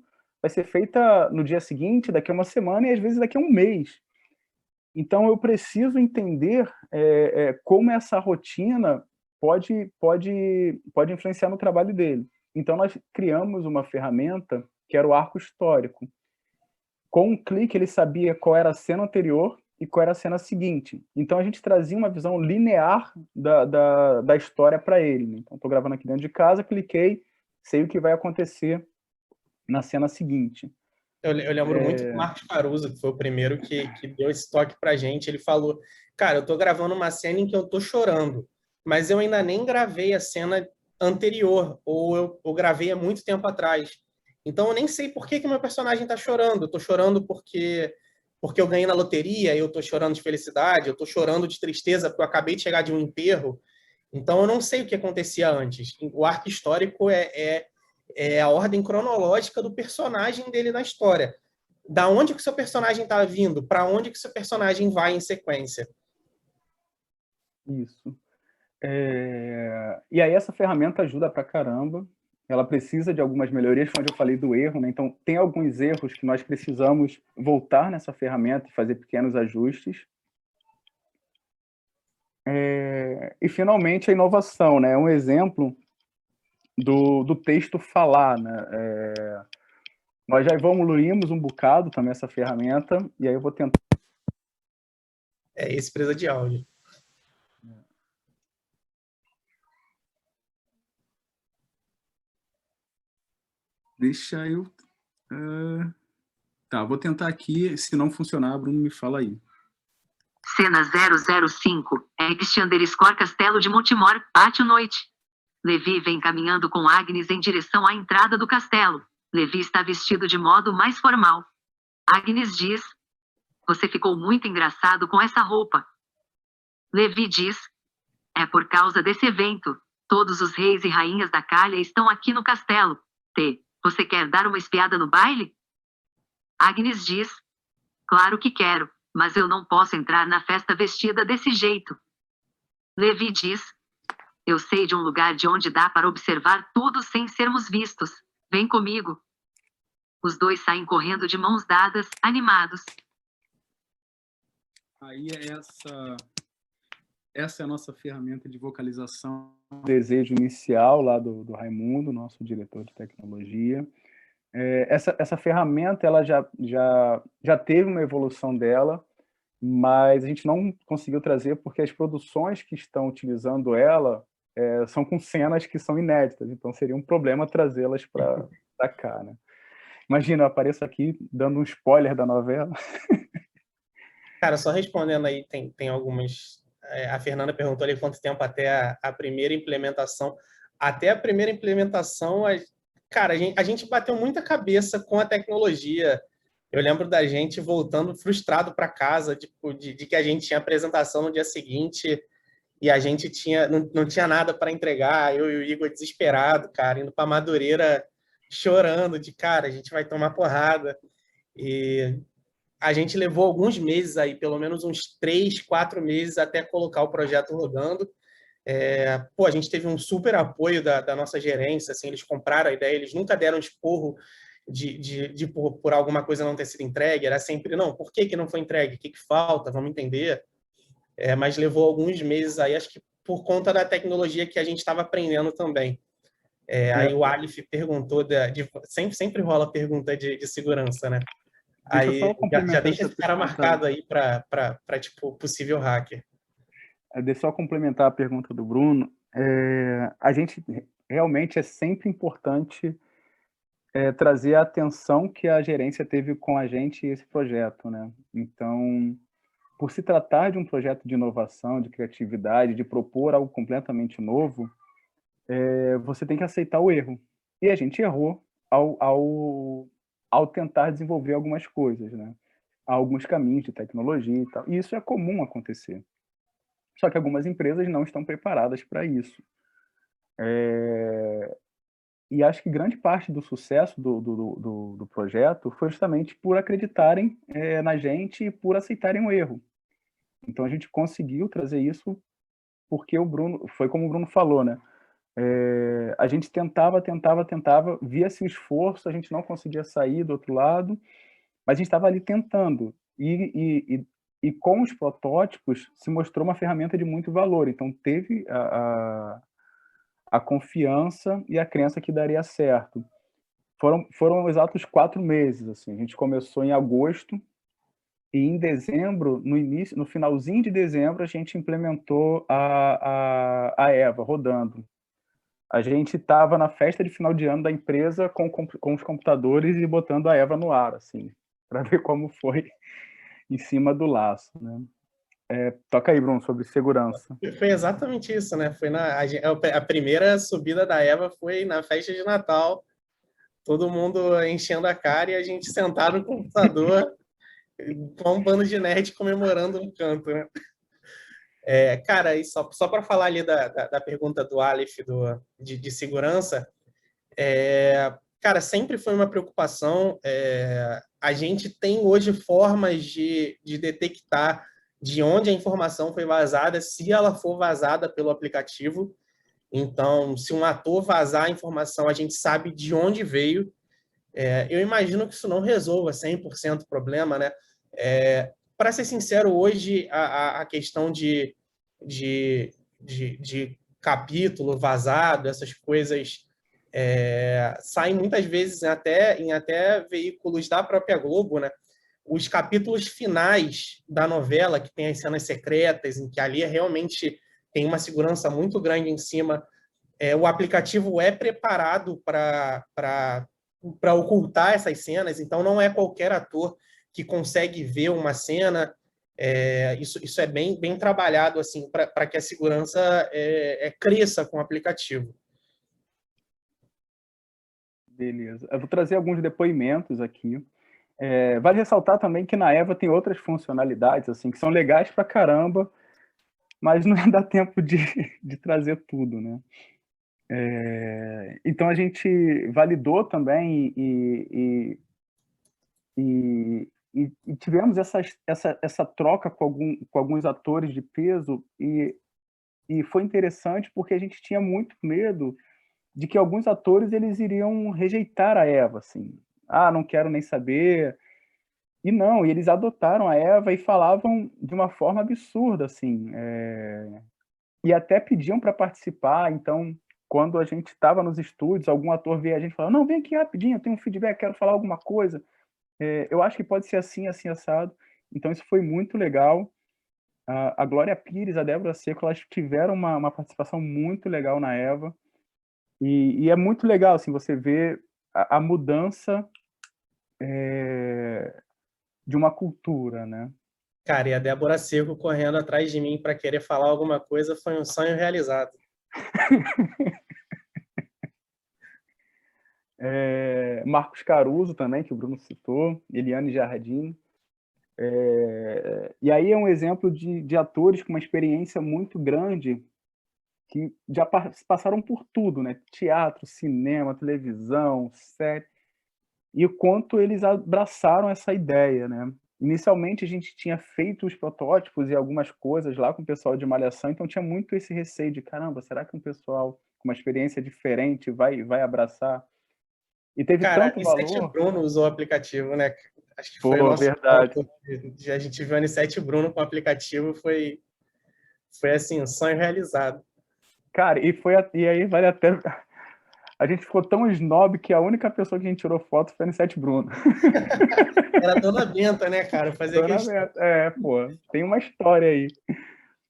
no dia seguinte, daqui a uma semana e às vezes daqui a um mês. Então eu preciso entender como essa rotina pode influenciar no trabalho dele. Então nós criamos uma ferramenta que era o arco histórico. Com um clique ele sabia qual era a cena anterior e qual era a cena seguinte. Então a gente trazia uma visão linear da história para ele, né? Então estou gravando aqui dentro de casa, cliquei, sei o que vai acontecer na cena seguinte. Eu lembro muito do Marcos Caruso, que foi o primeiro que deu esse toque pra gente. Ele falou: cara, eu tô gravando uma cena em que eu tô chorando, mas eu ainda nem gravei a cena anterior, ou eu gravei há muito tempo atrás. Então eu nem sei por que meu personagem tá chorando. Eu tô chorando porque porque eu ganhei na loteria, eu estou chorando de felicidade, eu estou chorando de tristeza porque eu acabei de chegar de um enterro. Então, eu não sei o que acontecia antes. O arco histórico é a ordem cronológica do personagem dele na história. Da onde que o seu personagem está vindo? Para onde que o seu personagem vai em sequência? Isso. E aí essa ferramenta ajuda pra caramba. Ela precisa de algumas melhorias, onde eu falei do erro, né? Então, tem alguns erros que nós precisamos voltar nessa ferramenta e fazer pequenos ajustes. E, finalmente, a inovação, né? Um exemplo do texto falar, né? Nós já evoluímos um bocado também essa ferramenta, e aí eu vou tentar... Esse precisa de áudio. Deixa eu... Tá, vou tentar aqui. Se não funcionar, Bruno, me fala aí. Cena 005. _, Castelo de Montemor, pátio noite. Levi vem caminhando com Agnes em direção à entrada do castelo. Levi está vestido de modo mais formal. Agnes diz: "Você ficou muito engraçado com essa roupa." Levi diz: "É por causa desse evento. Todos os reis e rainhas da Calha estão aqui no castelo. Você quer dar uma espiada no baile?" Agnes diz: "Claro que quero, mas eu não posso entrar na festa vestida desse jeito." Levi diz: "Eu sei de um lugar de onde dá para observar tudo sem sermos vistos. Vem comigo." Os dois saem correndo de mãos dadas, animados. Aí essa é a nossa ferramenta de vocalização. O desejo inicial lá do Raimundo, nosso diretor de tecnologia. Essa ferramenta ela já teve uma evolução dela, mas a gente não conseguiu trazer porque as produções que estão utilizando ela são com cenas que são inéditas, então seria um problema trazê-las para cá, né? Imagina, eu apareço aqui dando um spoiler da novela. Cara, só respondendo aí, tem algumas... A Fernanda perguntou ali quanto tempo até a primeira implementação. Até a primeira implementação, cara, a gente bateu muita cabeça com a tecnologia. Eu lembro da gente voltando frustrado para casa, tipo, de que a gente tinha apresentação no dia seguinte e a gente não tinha nada para entregar. Eu e o Igor desesperado, cara, indo para Madureira chorando de, cara, a gente vai tomar porrada. E a gente levou alguns meses aí, pelo menos uns 3, 4 meses até colocar o projeto rodando. A gente teve um super apoio da nossa gerência, assim, eles compraram a ideia, eles nunca deram esporro por alguma coisa não ter sido entregue, era sempre, não, por que não foi entregue? O que falta? Vamos entender. Mas levou alguns meses aí, acho que por conta da tecnologia que a gente estava aprendendo também. Aí o Alif perguntou, sempre rola pergunta de segurança, né? Aí já deixa esse cara marcado aí para tipo, possível hacker. Deixa eu só complementar a pergunta do Bruno. A gente realmente é sempre importante trazer a atenção que a gerência teve com a gente e esse projeto, né? Então, por se tratar de um projeto de inovação, de criatividade, de propor algo completamente novo, você tem que aceitar o erro. E a gente errou ao tentar desenvolver algumas coisas, né? Há alguns caminhos de tecnologia e tal. E isso é comum acontecer. Só que algumas empresas não estão preparadas para isso. E acho que grande parte do sucesso do projeto foi justamente por acreditarem na gente e por aceitarem o erro. Então, a gente conseguiu trazer isso porque o Bruno, foi como o Bruno falou, né? A gente tentava, via-se o esforço, a gente não conseguia sair do outro lado, mas a gente estava ali tentando. E com os protótipos se mostrou uma ferramenta de muito valor. Então, teve a confiança e a crença que daria certo. Foram exatos 4 meses. Assim. A gente começou em agosto e em dezembro, no finalzinho de dezembro, a gente implementou a Eva rodando. A gente estava na festa de final de ano da empresa com os computadores e botando a Eva no ar, assim, para ver como foi em cima do laço, né? Toca aí, Bruno, sobre segurança. Foi exatamente isso, né? Foi a primeira subida da Eva foi na festa de Natal, todo mundo enchendo a cara e a gente sentado no computador. Um bando de nerd comemorando no canto, né? Cara, e só para falar ali da pergunta do Aleph de segurança, cara, sempre foi uma preocupação. A gente tem hoje formas de detectar de onde a informação foi vazada, se ela for vazada pelo aplicativo. Então, se um ator vazar a informação, a gente sabe de onde veio. Eu imagino que isso não resolva 100% o problema, né? Para ser sincero, hoje a questão de capítulo vazado, essas coisas saem muitas vezes em até veículos da própria Globo, né? Os capítulos finais da novela, que tem as cenas secretas, em que ali realmente tem uma segurança muito grande em cima, o aplicativo é preparado para ocultar essas cenas, então não é qualquer ator que consegue ver uma cena. Isso é bem trabalhado assim para que a segurança cresça com o aplicativo. Beleza. Eu vou trazer alguns depoimentos aqui. Vale ressaltar também que na Eva tem outras funcionalidades assim que são legais pra caramba, mas não dá tempo de trazer tudo, né? Então a gente validou também e tivemos essa troca com alguns atores de peso e foi interessante porque a gente tinha muito medo de que alguns atores eles iriam rejeitar a Eva, assim, não quero nem saber. E não, e eles adotaram a Eva e falavam de uma forma absurda, assim, e até pediam para participar. Então, quando a gente estava nos estúdios, algum ator via a gente e falava, não, vem aqui rapidinho, eu tenho um feedback, quero falar alguma coisa. Eu acho que pode ser assim, assim, assado. Então, isso foi muito legal. A Glória Pires, a Débora Seco, elas tiveram uma participação muito legal na Eva. E é muito legal, assim, você ver a mudança de uma cultura, né? Cara, e a Débora Seco correndo atrás de mim para querer falar alguma coisa foi um sonho realizado. Marcos Caruso também, que o Bruno citou, Eliane Jardim. E aí é um exemplo de atores com uma experiência muito grande que já passaram por tudo, né? Teatro, cinema, televisão, série. E o quanto eles abraçaram essa ideia, né? Inicialmente a gente tinha feito os protótipos e algumas coisas lá com o pessoal de Malhação, então tinha muito esse receio de, caramba, será que um pessoal com uma experiência diferente vai abraçar? E teve Cara, tanto Anissete valor. Bruno usou o aplicativo, né? Acho que foi Pô, o nosso verdade. ponto. A gente viu a Anissete Bruno com o aplicativo, foi assim, um sonho realizado. Cara, e aí vale até. A gente ficou tão snob que a única pessoa que a gente tirou foto foi a Anissete Bruno. Era a Dona Benta, né, cara? Fazia questão. Pô, tem uma história aí.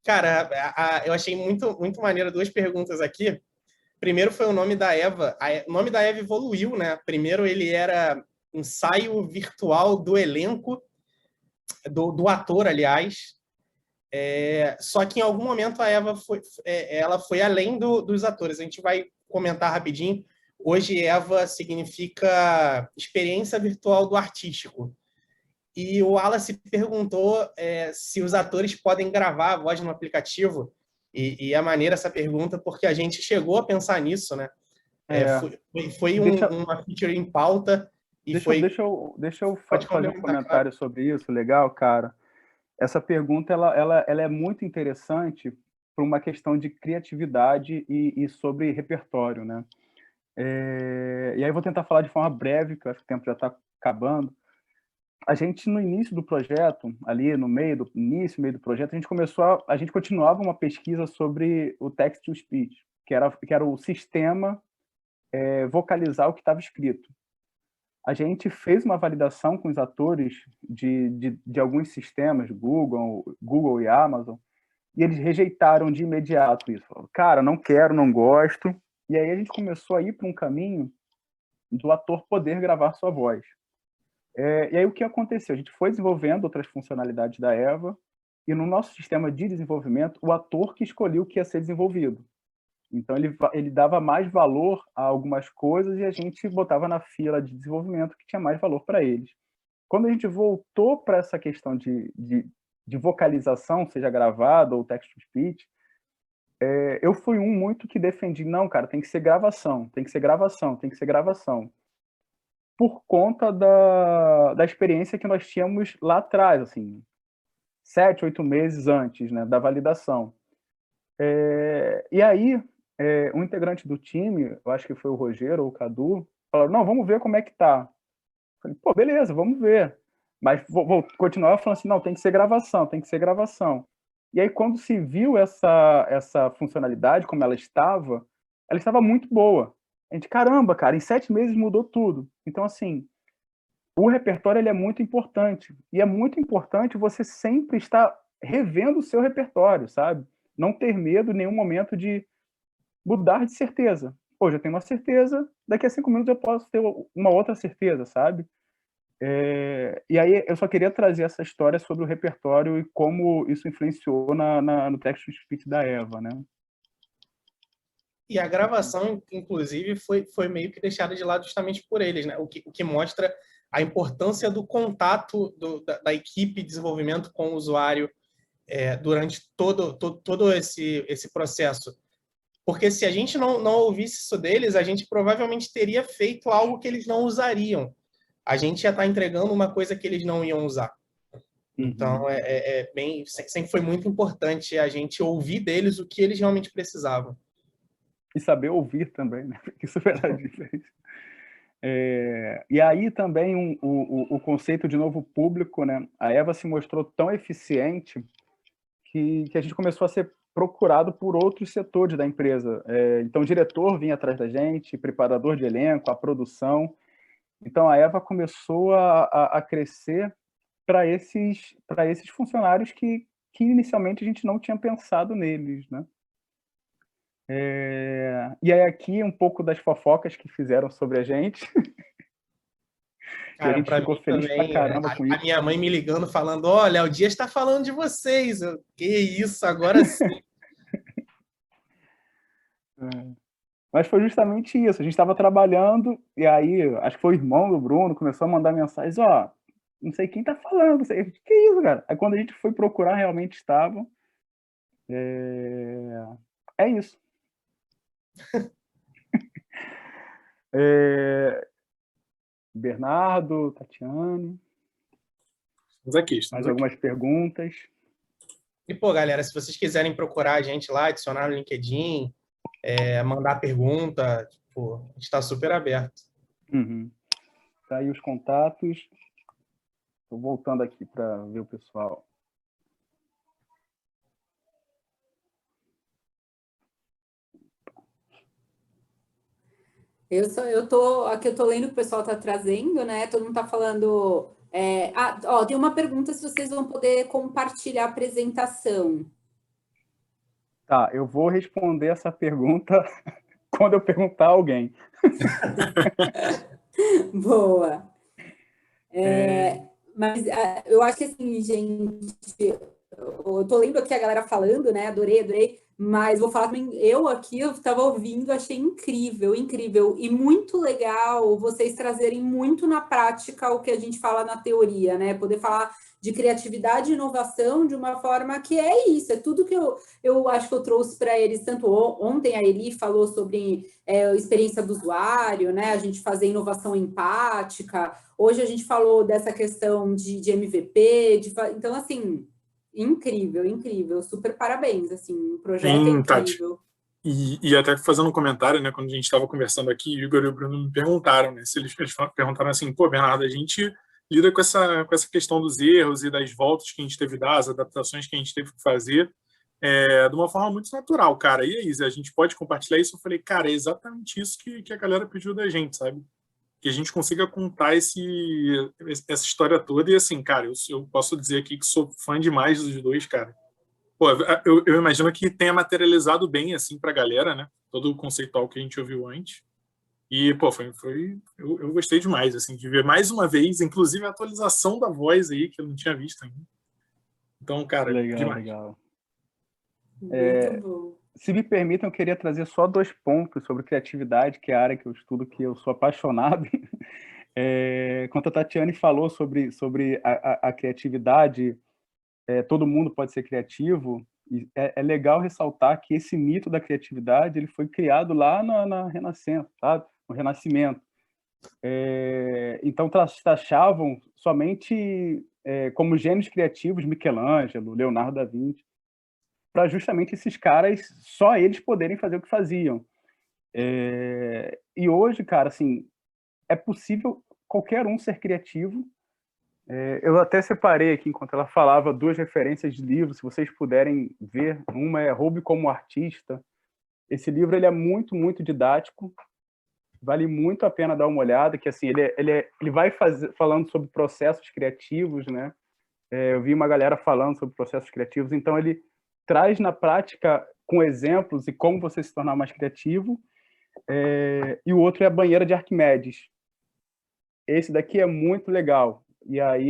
Cara, eu achei muito maneiro duas perguntas aqui. Primeiro foi o nome da Eva. O nome da Eva evoluiu, né? Primeiro ele era ensaio virtual do elenco, do ator, aliás. Só que em algum momento a Eva ela foi além dos atores. A gente vai comentar rapidinho. Hoje, Eva significa experiência virtual do artístico. E o Wallace perguntou se os atores podem gravar a voz no aplicativo. E é maneira essa pergunta, porque a gente chegou a pensar nisso, né? Foi uma feature em pauta. Deixa eu Pode fazer um complementar, comentário sobre isso, legal, cara. Essa pergunta ela é muito interessante por uma questão de criatividade e sobre repertório, né? E aí eu vou tentar falar de forma breve, que eu acho que o tempo já está acabando. A gente, no início do projeto, ali no meio do projeto, a gente continuava uma pesquisa sobre o text-to-speech, que era o sistema vocalizar o que estava escrito. A gente fez uma validação com os atores de alguns sistemas, Google e Amazon, e eles rejeitaram de imediato isso. Falaram, cara, não quero, não gosto. E aí a gente começou a ir para um caminho do ator poder gravar sua voz. E aí o que aconteceu? A gente foi desenvolvendo outras funcionalidades da Eva, e no nosso sistema de desenvolvimento, o ator que escolheu o que ia ser desenvolvido. Então, ele dava mais valor a algumas coisas e a gente botava na fila de desenvolvimento que tinha mais valor para eles. quando a gente voltou para essa questão de vocalização, seja gravado ou text-to-speech, eu fui muito que defendi, não, cara, tem que ser gravação, tem que ser gravação, tem que ser gravação. Por conta da experiência que nós tínhamos lá atrás, assim, 7, 8 meses antes, né, da validação. E aí, um integrante do time, eu acho que foi o Rogério ou o Cadu, falaram, não, vamos ver como é que tá. Falei, pô, beleza, vamos ver. Mas vou continuar falando assim, não, tem que ser gravação, tem que ser gravação. E aí, quando se viu essa funcionalidade, como ela estava muito boa. A gente, caramba, cara, em 7 meses mudou tudo. Então, assim, o repertório ele é muito importante. E é muito importante você sempre estar revendo o seu repertório, sabe? Não ter medo em nenhum momento de mudar de certeza. Hoje eu tenho uma certeza, daqui a 5 minutos eu posso ter uma outra certeza, sabe? E aí eu só queria trazer essa história sobre o repertório e como isso influenciou no text-to-speech da Eva, né? E a gravação, inclusive, foi meio que deixada de lado justamente por eles, né? O que mostra a importância do contato da equipe de desenvolvimento com o usuário durante todo esse processo. Porque se a gente não ouvisse isso deles, a gente provavelmente teria feito algo que eles não usariam. A gente ia estar entregando uma coisa que eles não iam usar. Então, sempre foi muito importante a gente ouvir deles o que eles realmente precisavam. E saber ouvir também, né? Isso faz a diferença. E aí também o conceito de novo público, né? A Eva se mostrou tão eficiente que a gente começou a ser procurado por outros setores da empresa. Então, o diretor vinha atrás da gente, preparador de elenco, a produção. Então, a Eva começou a crescer para esses funcionários que inicialmente a gente não tinha pensado neles, né? E aí aqui um pouco das fofocas que fizeram sobre a gente. Cara, a gente ficou feliz também, pra caramba com isso. A minha mãe me ligando, falando, olha, o Dias está falando de vocês. Que isso, agora sim. Mas foi justamente isso. A gente estava trabalhando e aí, acho que foi o irmão do Bruno, começou a mandar mensagens, não sei quem tá falando, não sei. Que isso, cara? Aí quando a gente foi procurar, realmente estavam. É isso. Bernardo, Tatiane. Estamos aqui. Mais algumas perguntas. E, pô, galera, se vocês quiserem procurar a gente lá, adicionar no LinkedIn, mandar pergunta, tipo, a gente está super aberto. Tá aí os contatos. Estou voltando aqui para ver o pessoal. Eu tô lendo o que o pessoal está trazendo, né? Todo mundo está falando. Tem uma pergunta se vocês vão poder compartilhar a apresentação. Tá, eu vou responder essa pergunta quando eu perguntar a alguém. Boa. Mas eu acho que assim, gente, eu tô lendo aqui a galera falando, né? Adorei. Mas vou falar também, eu estava ouvindo, achei incrível e muito legal vocês trazerem muito na prática o que a gente fala na teoria, né? Poder falar de criatividade e inovação de uma forma que é isso, é tudo que eu acho que eu trouxe para eles, tanto ontem a Eli falou sobre a experiência do usuário, né? A gente fazer inovação empática, hoje a gente falou dessa questão de MVP, então assim... Incrível, super parabéns, assim, o projeto é incrível. Tati. E até fazendo um comentário, né, quando a gente estava conversando aqui, o Igor e o Bruno me perguntaram, né, eles perguntaram assim, pô, Bernardo, a gente lida com essa questão dos erros e das voltas que a gente teve que dar, as adaptações que a gente teve que fazer, de uma forma muito natural, cara. E aí, a gente pode compartilhar isso? Eu falei, cara, é exatamente isso que a galera pediu da gente, sabe? Que a gente consiga contar essa história toda. E assim, cara, eu posso dizer aqui que sou fã demais dos dois, cara. Pô, eu imagino que tenha materializado bem, assim, pra galera, né? Todo o conceitual que a gente ouviu antes. E, pô, eu gostei demais, assim, de ver mais uma vez, inclusive a atualização da voz aí, que eu não tinha visto ainda. Então, cara, legal. Muito bom. Se me permitem, eu queria trazer só 2 pontos sobre criatividade, que é a área que eu estudo, que eu sou apaixonado. Quando a Tatiane falou sobre a criatividade, todo mundo pode ser criativo, e é legal ressaltar que esse mito da criatividade ele foi criado lá na Renascença, sabe? No Renascimento. Então, taxavam somente como gênios criativos Michelangelo, Leonardo da Vinci, para justamente esses caras, só eles poderem fazer o que faziam. E hoje, cara, assim, é possível qualquer um ser criativo. Eu até separei aqui, enquanto ela falava, 2 referências de livros, se vocês puderem ver. Uma é Roube como Artista. Esse livro ele é muito, muito didático, vale muito a pena dar uma olhada, que assim, ele vai falando sobre processos criativos, né? Eu vi uma galera falando sobre processos criativos, então ele traz na prática, com exemplos, e como você se tornar mais criativo. E o outro é a Banheira de Arquimedes. Esse daqui é muito legal. E aí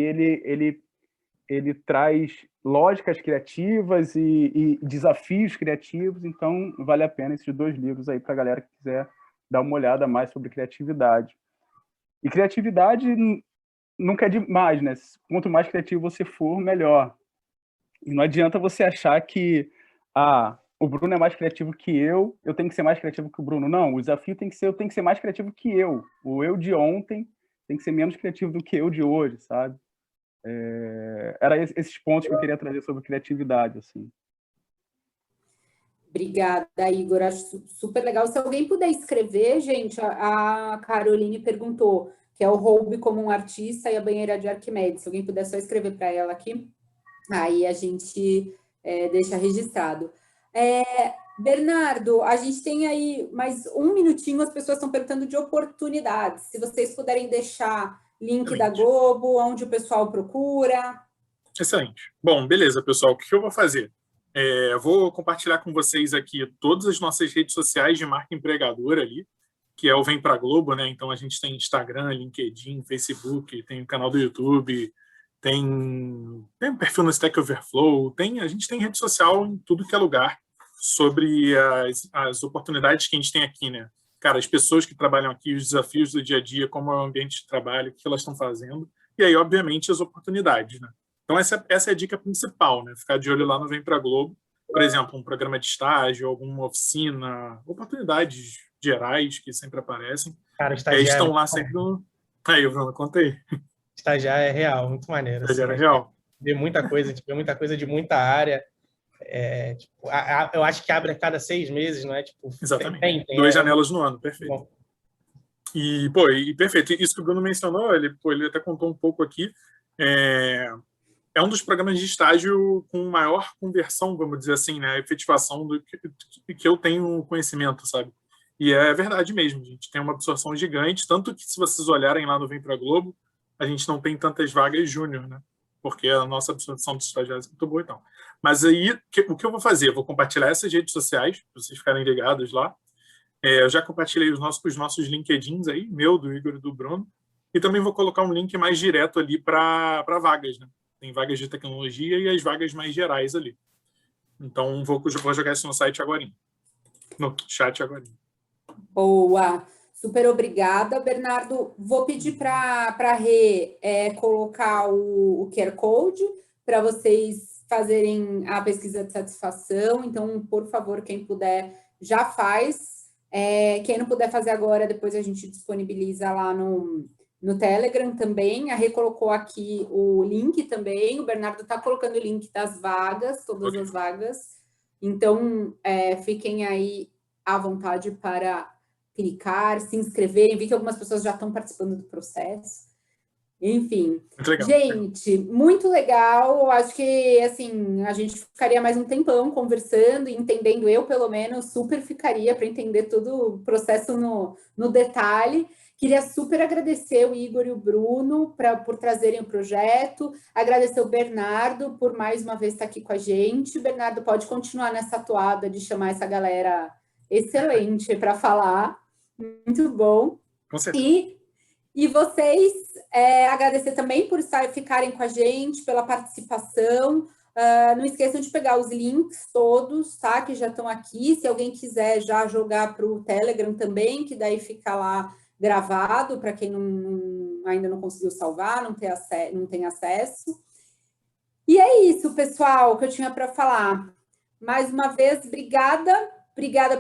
ele traz lógicas criativas e desafios criativos, então vale a pena esses 2 livros aí para a galera que quiser dar uma olhada mais sobre criatividade. E criatividade nunca é demais, né? Quanto mais criativo você for, melhor. E não adianta você achar que o Bruno é mais criativo que eu tenho que ser mais criativo que o Bruno. Não, o desafio tem que ser, eu tenho que ser mais criativo que eu. O eu de ontem tem que ser menos criativo do que eu de hoje, sabe? Era esses pontos que eu queria trazer sobre criatividade, assim. Obrigada, Igor. Acho super legal. Se alguém puder escrever, gente, a Caroline perguntou que é o Roube como um Artista e a Banheira de Arquimedes. Se alguém puder só escrever para ela aqui, aí a gente deixa registrado. Bernardo, a gente tem aí mais 1 minutinho, as pessoas estão perguntando de oportunidades. Se vocês puderem deixar link da Globo, onde o pessoal procura. Excelente. Bom, beleza, pessoal. O que eu vou fazer? Vou compartilhar com vocês aqui todas as nossas redes sociais de marca empregadora ali, que é o Vem Pra Globo, né? Então a gente tem Instagram, LinkedIn, Facebook, tem o canal do YouTube, tem um perfil no Stack Overflow, a gente tem rede social em tudo que é lugar sobre as oportunidades que a gente tem aqui, né? Cara, as pessoas que trabalham aqui, os desafios do dia a dia, como é o ambiente de trabalho, o que elas estão fazendo, e aí, obviamente, as oportunidades, né? Então, essa é a dica principal, né? Ficar de olho lá no Vem Pra Globo, por exemplo, um programa de estágio, alguma oficina, oportunidades gerais que sempre aparecem. Cara, estagiário estão lá sempre no... Aí, Bruno, contei. Estagiário é real, muito maneiro. Estagiário é real. Vê muita coisa, vê muita coisa de muita área. Eu acho que abre a cada 6 meses, não é? Exatamente. Tem 2 janelas no ano, perfeito. Bom. E perfeito. Isso que o Bruno mencionou, ele até contou um pouco aqui, é um dos programas de estágio com maior conversão, vamos dizer assim, né? Efetivação do que eu tenho conhecimento, sabe? E é verdade mesmo, a gente tem uma absorção gigante, tanto que se vocês olharem lá no Vem Pra Globo, a gente não tem tantas vagas júnior, né? Porque a nossa absorção dos estagiários é muito boa, então. Mas aí, o que eu vou fazer? Eu vou compartilhar essas redes sociais, para vocês ficarem ligados lá. Eu já compartilhei os nossos LinkedIns aí, meu, do Igor e do Bruno, e também vou colocar um link mais direto ali para vagas, né? Tem vagas de tecnologia e as vagas mais gerais ali. Então, vou jogar isso no site agora, no chat agora. Boa! Super obrigada, Bernardo. Vou pedir para a Rê colocar o QR Code para vocês fazerem a pesquisa de satisfação. Então, por favor, quem puder, já faz. Quem não puder fazer agora, depois a gente disponibiliza lá no Telegram também. A Rê colocou aqui o link também. O Bernardo está colocando o link das vagas, todas as vagas. Então, fiquem aí à vontade para clicar, se inscreverem. Vi que algumas pessoas já estão participando do processo. Enfim, gente, muito legal. Acho que, assim, a gente ficaria mais um tempão conversando e entendendo. Eu, pelo menos, super ficaria para entender todo o processo no detalhe. Queria super agradecer o Igor e o Bruno por trazerem o projeto. Agradecer o Bernardo por mais uma vez estar aqui com a gente. Bernardo, pode continuar nessa toada de chamar essa galera excelente para falar. Muito bom. Com certeza. E vocês, agradecer também por ficarem com a gente, pela participação. Não esqueçam de pegar os links todos, tá? Que já estão aqui. Se alguém quiser já jogar para o Telegram também, que daí fica lá gravado, para quem ainda não conseguiu salvar, não tem acesso. E é isso, pessoal, que eu tinha para falar. Mais uma vez, obrigada,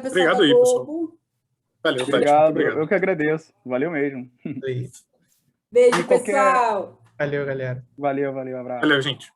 pessoal Obrigado da aí, Globo. Valeu, Tati. Obrigado, Muito obrigado. eu que agradeço. Valeu mesmo. Isso. Beijo, E qualquer- pessoal. Valeu, galera. Valeu, abraço. Valeu, gente.